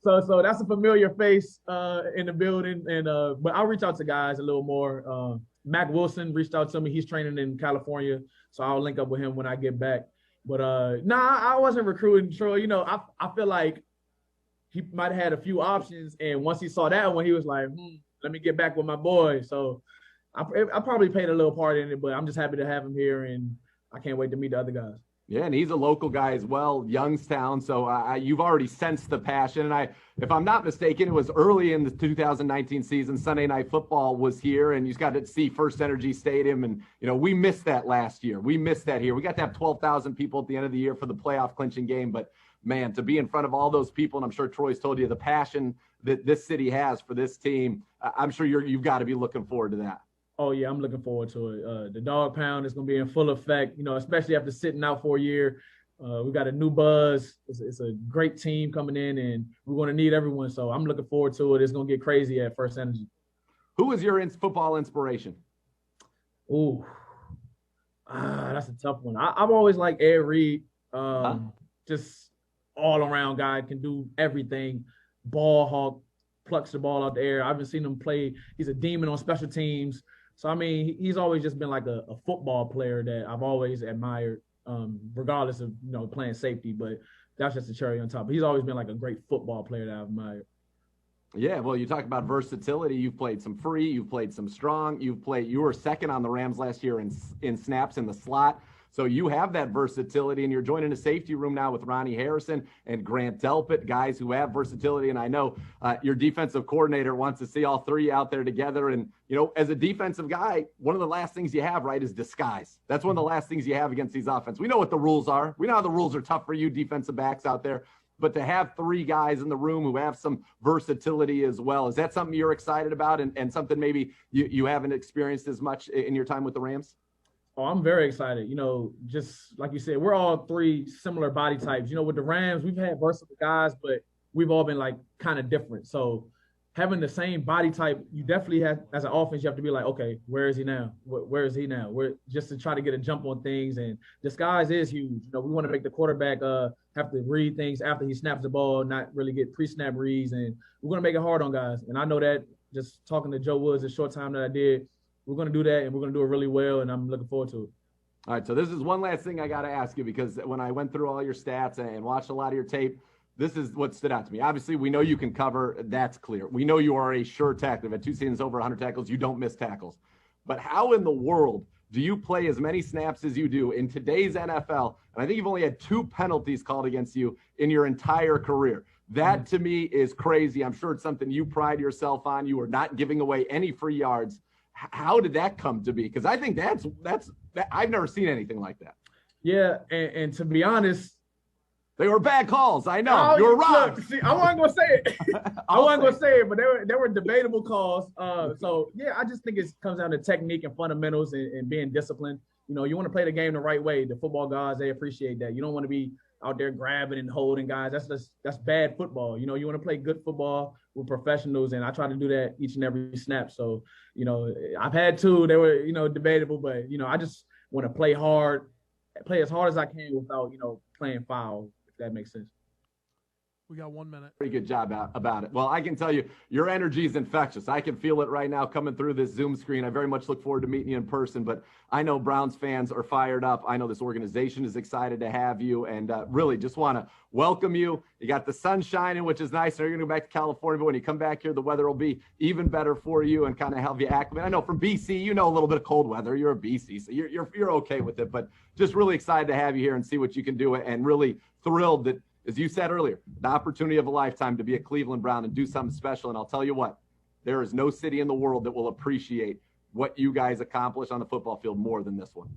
So that's a familiar face in the building. And but I'll reach out to guys a little more. Mac Wilson reached out to me. He's training in California, so I'll link up with him when I get back. But I wasn't recruiting Troy. I feel like he might have had a few options, and once he saw that one, he was like, let me get back with my boy. So I probably played a little part in it, but I'm just happy to have him here, and I can't wait to meet the other guys. Yeah, and he's a local guy as well, Youngstown. So you've already sensed the passion. And if I'm not mistaken, it was early in the 2019 season. Sunday Night Football was here, and you got to see First Energy Stadium. And, we missed that last year. We missed that here. We got to have 12,000 people at the end of the year for the playoff clinching game. But, man, to be in front of all those people, and I'm sure Troy's told you the passion that this city has for this team, I'm sure you've got to be looking forward to that. Oh, yeah, I'm looking forward to it. The dog pound is going to be in full effect, especially after sitting out for a year. We got a new buzz. It's a great team coming in, and we're going to need everyone. So I'm looking forward to it. It's going to get crazy at First Energy. Who was your football inspiration? Oh, that's a tough one. I've always liked Ed Reed. Just all-around guy, can do everything. Ball hawk, plucks the ball out the air. I've seen him play. He's a demon on special teams. So, he's always just been like a football player that I've always admired, regardless of, playing safety. But that's just a cherry on top. But he's always been like a great football player that I've admired. Yeah, well, you talk about versatility. You've played some free. You've played some strong. You were second on the Rams last year in snaps in the slot. So you have that versatility, and you're joining a safety room now with Ronnie Harrison and Grant Delpit, guys who have versatility. And I know your defensive coordinator wants to see all three out there together. And, as a defensive guy, one of the last things you have, right, is disguise. That's one of the last things you have against these offenses. We know what the rules are. We know how the rules are tough for you defensive backs out there. but to have three guys in the room who have some versatility as well, is that something you're excited about and something maybe you haven't experienced as much in your time with the Rams? Oh, I'm very excited. Just like you said, we're all three similar body types. With the Rams, we've had versatile guys, but we've all been like kind of different. So having the same body type, you definitely have, as an offense, you have to be like, okay, where is he now? Where is he now? We're just to try to get a jump on things. And disguise is huge. We want to make the quarterback have to read things after he snaps the ball, not really get pre-snap reads. And we're going to make it hard on guys. And I know that just talking to Joe Woods the short time that I did, we're going to do that, and we're going to do it really well, and I'm looking forward to it. All right, so this is one last thing I got to ask you, because when I went through all your stats and watched a lot of your tape, this is what stood out to me. Obviously, we know you can cover. That's clear. We know you are a sure tackler. At 2 seasons, over 100 tackles, you don't miss tackles. But how in the world do you play as many snaps as you do in today's NFL? And I think you've only had 2 penalties called against you in your entire career. That, to me, is crazy. I'm sure it's something you pride yourself on. You are not giving away any free yards. How did that come to be? Because I think that's I've never seen anything like that. Yeah, and to be honest, they were bad calls. I know. You were wrong. Look, see, I wasn't gonna say it. I wasn't gonna say it, but they were debatable calls. So yeah, I just think it comes down to technique and fundamentals and being disciplined. You want to play the game the right way. The football guys, they appreciate that. You don't want to be out there grabbing and holding guys. That's bad football. You want to play good football with professionals, and I try to do that each and every snap. So, I've had 2. They were, debatable, but I just want to play hard, play as hard as I can without, playing foul, if that makes sense. We got 1 minute. Pretty good job about it. Well, I can tell you, your energy is infectious. I can feel it right now coming through this Zoom screen. I very much look forward to meeting you in person, but I know Browns fans are fired up. I know this organization is excited to have you, and really just want to welcome you. You got the sun shining, which is nice. Now you're going to go back to California, but when you come back here, the weather will be even better for you and kind of help you acclimate. I know from BC, a little bit of cold weather. You're a BC, so you're okay with it, but just really excited to have you here and see what you can do, and really thrilled that, as you said earlier, the opportunity of a lifetime to be a Cleveland Brown and do something special. And I'll tell you what, there is no city in the world that will appreciate what you guys accomplish on the football field more than this one.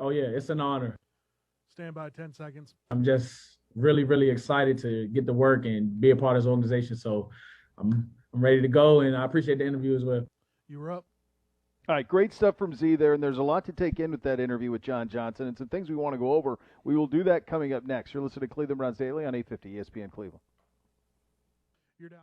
Oh, yeah, it's an honor. Stand by 10 seconds. I'm just really, really excited to get to work and be a part of this organization. So I'm ready to go, and I appreciate the interview as well. You were up. All right, great stuff from Z there, and there's a lot to take in with that interview with John Johnson and some things we want to go over. We will do that coming up next. You're listening to Cleveland Browns Daily on 850 ESPN Cleveland. You're down.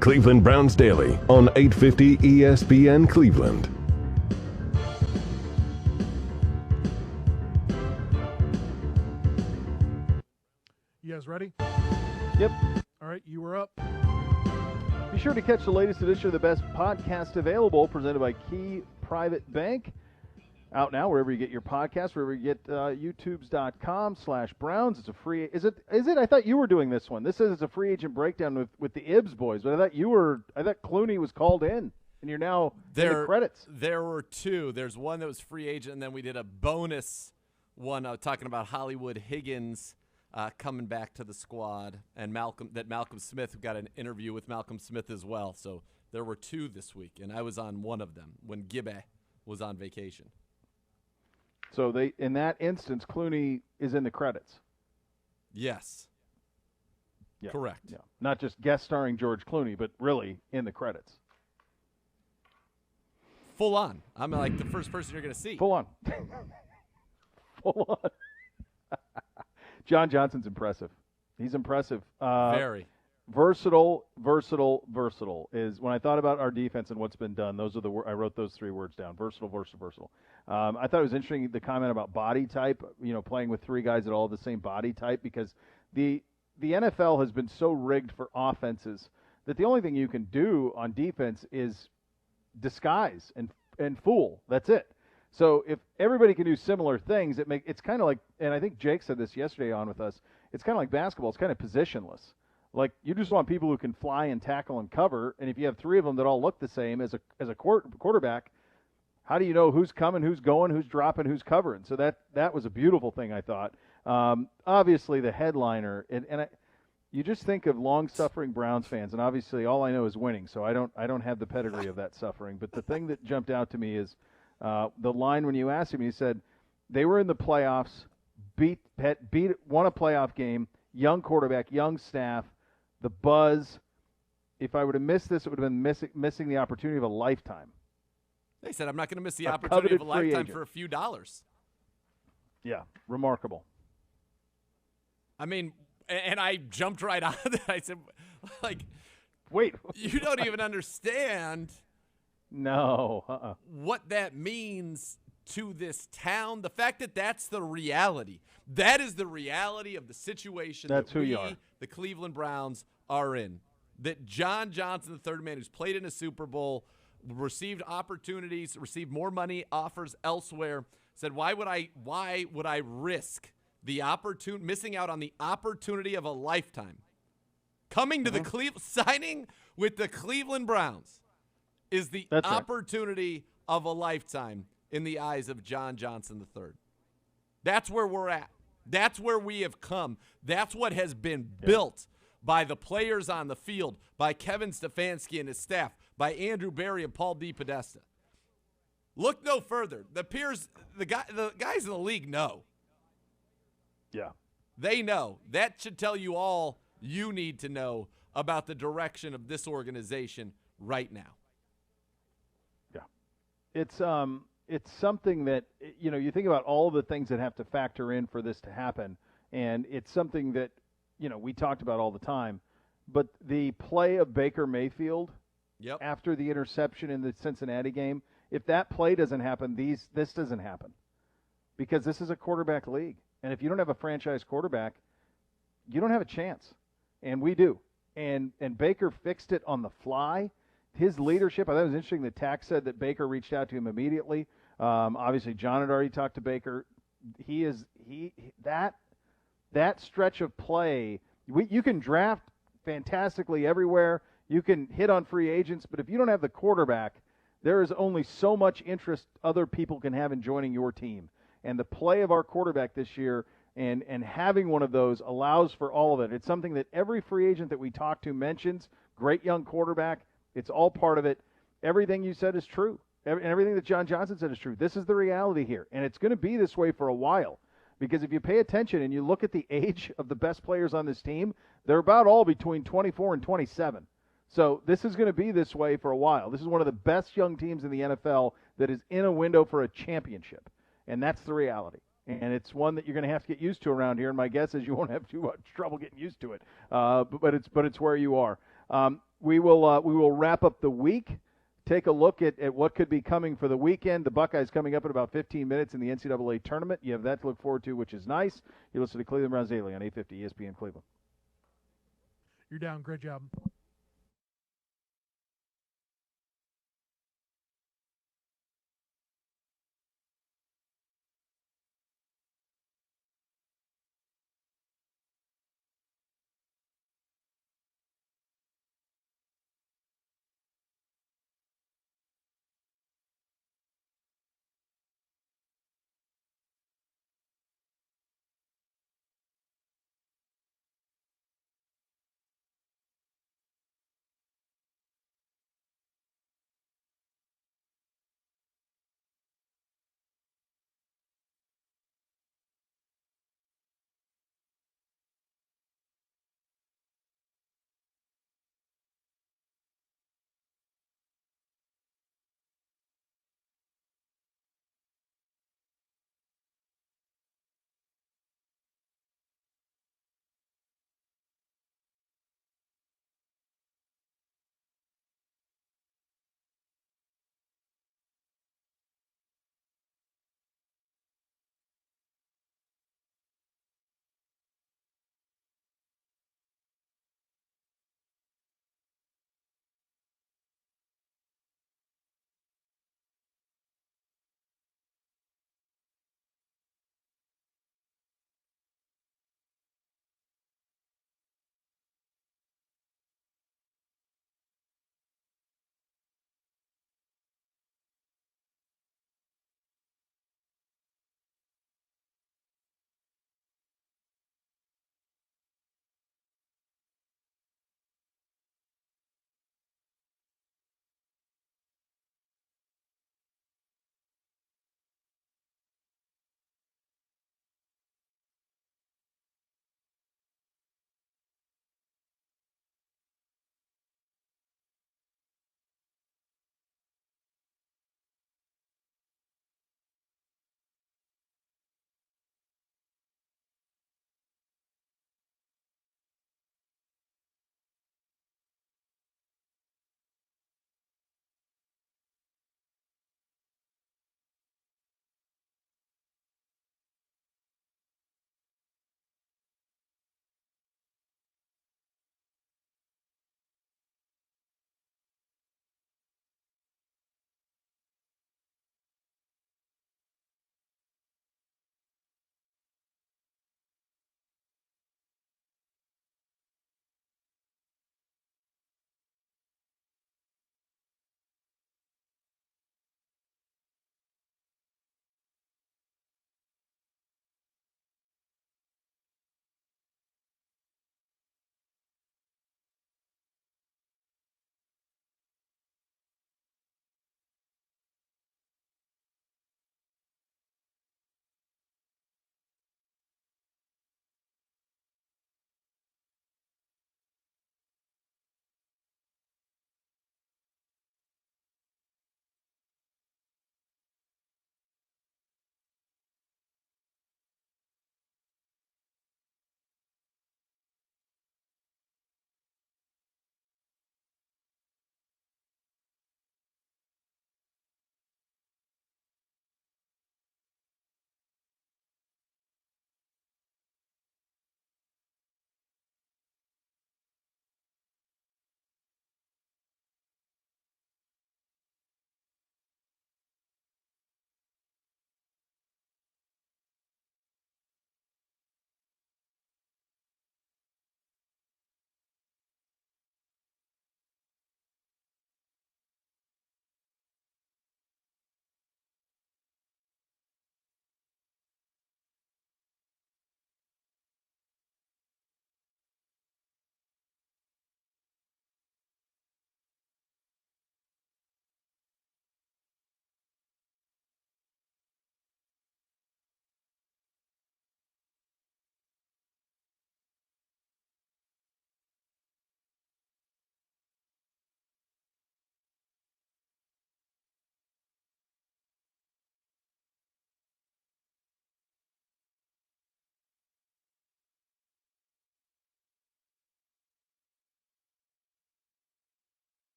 Cleveland Browns Daily on 850 ESPN Cleveland. You guys ready? Yep. All right, you were up. Be sure to catch the latest edition of the best podcast available, presented by Key Private Bank. Out now wherever you get your podcasts, wherever you get youtubes.com/Browns. It's a free. Is it? I thought you were doing this one. This says it's a free agent breakdown with the Ibs boys, but I thought Clooney was called in, and you're now in the credits. There were two. There's one that was free agent, and then we did a bonus one talking about Hollywood Higgins coming back to the squad, and Malcolm Smith got an interview with Malcolm Smith as well. So there were two this week, and I was on one of them when Gibbe was on vacation. So in that instance, Clooney is in the credits. Yes. Yeah. Correct. Yeah. Not just guest starring George Clooney, but really in the credits. Full on. I'm like the first person you're going to see. Full on. Full on. John Johnson's impressive. He's impressive. Very. Versatile is when I thought about our defense and what's been done. Those are I wrote those three words down. Versatile. I thought it was interesting the comment about body type. Playing with three guys that all have the same body type, because the NFL has been so rigged for offenses that the only thing you can do on defense is disguise and fool. That's it. So if everybody can do similar things, it's kind of like, and I think Jake said this yesterday on with us. It's kind of like basketball. It's kind of positionless. Like, you just want people who can fly and tackle and cover, and if you have three of them that all look the same as a quarterback, how do you know who's coming, who's going, who's dropping, who's covering? So that was a beautiful thing, I thought. Obviously, the headliner, you just think of long-suffering Browns fans, and obviously all I know is winning, so I don't have the pedigree of that suffering. But the thing that jumped out to me is the line when you asked him, he said they were in the playoffs, won a playoff game, young quarterback, young staff. The buzz, if I would have missed this, it would have been missing the opportunity of a lifetime. They said, I'm not going to miss the opportunity of a lifetime for a few dollars. Yeah, remarkable. I mean, and I jumped right on that. I said, wait. You don't even understand what that means to this town. The fact that that's the reality. That is the reality of the situation that's that who you are. The Cleveland Browns are in. That John Johnson, the third man who's played in a Super Bowl, received opportunities, received more money offers elsewhere, said, why would I risk the opportunity, missing out on the opportunity of a lifetime? Coming to signing with the Cleveland Browns is the opportunity of a lifetime in the eyes of John Johnson III. That's where we're at. That's where we have come. That's what has been built by the players on the field, by Kevin Stefanski and his staff, by Andrew Berry and Paul DePodesta. Look no further. The guys in the league know. Yeah. They know. That should tell you all you need to know about the direction of this organization right now. Yeah. It's something that, you think about all the things that have to factor in for this to happen, and it's something that, we talked about all the time. But the play of Baker Mayfield after the interception in the Cincinnati game, if that play doesn't happen, this doesn't happen, because this is a quarterback league. And if you don't have a franchise quarterback, you don't have a chance. And we do. And Baker fixed it on the fly. His leadership, I thought it was interesting that Tack said that Baker reached out to him immediately. Obviously, John had already talked to Baker. That stretch of play, you can draft fantastically everywhere. You can hit on free agents, but if you don't have the quarterback, there is only so much interest other people can have in joining your team. And the play of our quarterback this year and having one of those allows for all of it. It's something that every free agent that we talk to mentions. Great young quarterback. It's all part of it. Everything you said is true. And everything that John Johnson said is true. This is the reality here. And it's going to be this way for a while. Because if you pay attention and you look at the age of the best players on this team, they're about all between 24 and 27. So this is going to be this way for a while. This is one of the best young teams in the NFL that is in a window for a championship. And that's the reality. And it's one that you're going to have to get used to around here. And my guess is you won't have too much trouble getting used to it. But it's where you are. We will wrap up the week. Take a look at what could be coming for the weekend. The Buckeyes coming up in about 15 minutes in the NCAA tournament. You have that to look forward to, which is nice. You listen to Cleveland Browns Daily on 850 ESPN Cleveland. You're down. Great job.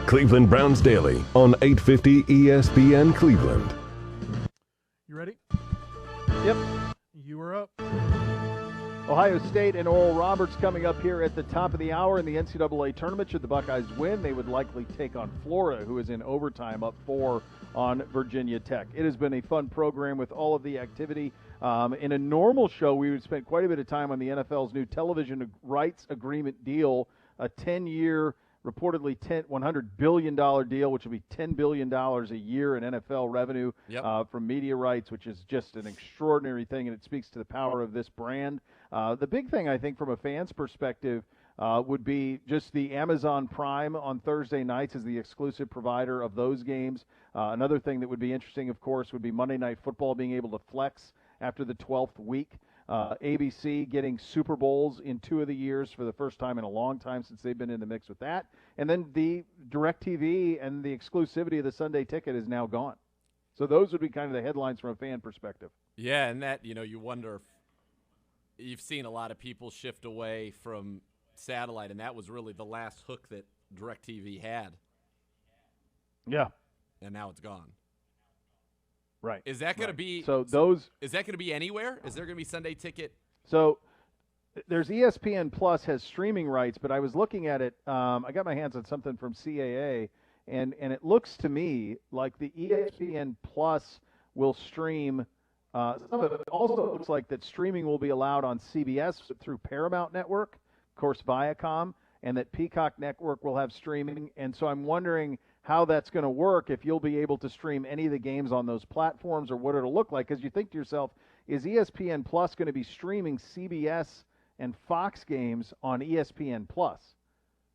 Cleveland Browns Daily on 850 ESPN Cleveland. You ready? Yep. You are up. Ohio State and Oral Roberts coming up here at the top of the hour in the NCAA tournament. Should the Buckeyes win, they would likely take on Florida, who is in overtime up 4 on Virginia Tech. It has been a fun program with all of the activity. In a normal show, we would spend quite a bit of time on the NFL's new television rights agreement deal, a 10-year, reportedly $100 billion deal, which will be $10 billion a year in NFL revenue from media rights, which is just an extraordinary thing, and it speaks to the power of this brand. The big thing, I think, from a fan's perspective would be just the Amazon Prime on Thursday nights as the exclusive provider of those games. Another thing that would be interesting, of course, would be Monday Night Football being able to flex after the 12th week. ABC getting Super Bowls in 2 of the years for the first time in a long time since they've been in the mix with that. And then the DirecTV and the exclusivity of the Sunday Ticket is now gone. So those would be kind of the headlines from a fan perspective. Yeah, and that, you wonder if you've seen a lot of people shift away from satellite, and that was really the last hook that DirecTV had. Yeah. And now it's gone. Right. Is that going to be Is that going to be anywhere? Is there going to be Sunday Ticket? So there's ESPN Plus has streaming rights, but I was looking at it. I got my hands on something from CAA, and it looks to me like the ESPN Plus will stream. Some of it also looks like that streaming will be allowed on CBS through Paramount Network, of course Viacom, and that Peacock Network will have streaming. And so I'm wondering how that's going to work, if you'll be able to stream any of the games on those platforms, or what it'll look like. Because you think to yourself, is ESPN Plus going to be streaming CBS and Fox games on ESPN Plus?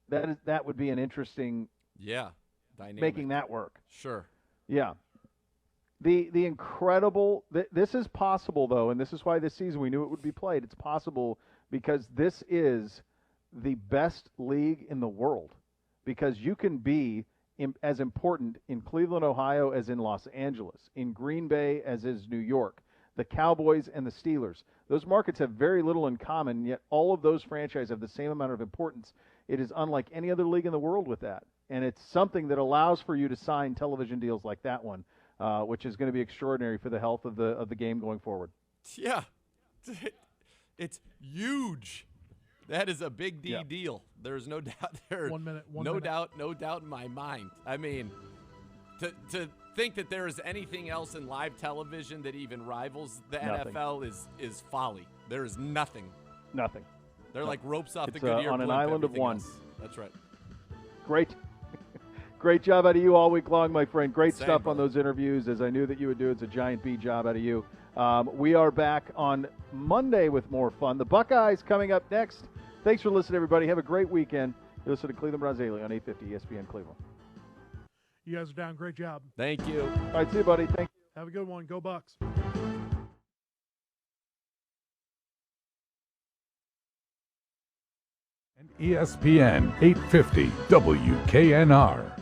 That would be an interesting dynamic. Making that work. Sure. Yeah. The incredible this is possible, though, and this is why this season we knew it would be played. It's possible because this is the best league in the world, because you can be as important in Cleveland, Ohio, as in Los Angeles, in Green Bay as is New York, the Cowboys and the Steelers. Those markets have very little in common, yet all of those franchises have the same amount of importance. It is unlike any other league in the world with that, and it's something that allows for you to sign television deals like that one, which is going to be extraordinary for the health of the game going forward. Yeah, it's huge. That is a big deal. There's no doubt there. 1 minute. No doubt in my mind. I mean, to think that there is anything else in live television that even rivals the NFL is folly. There is nothing. Nothing. They're like ropes off the Goodyear on an island of one. Else. That's right. Great job out of you all week long, my friend. Great stuff on those interviews, as I knew that you would do. It's a giant B job out of you. We are back on Monday with more fun. The Buckeyes coming up next. Thanks for listening, everybody. Have a great weekend. You listen to Cleveland Browns Daily on 850 ESPN Cleveland. You guys are down. Great job. Thank you. All right, see you, buddy. Thank you. Have a good one. Go Bucks. ESPN 850 WKNR.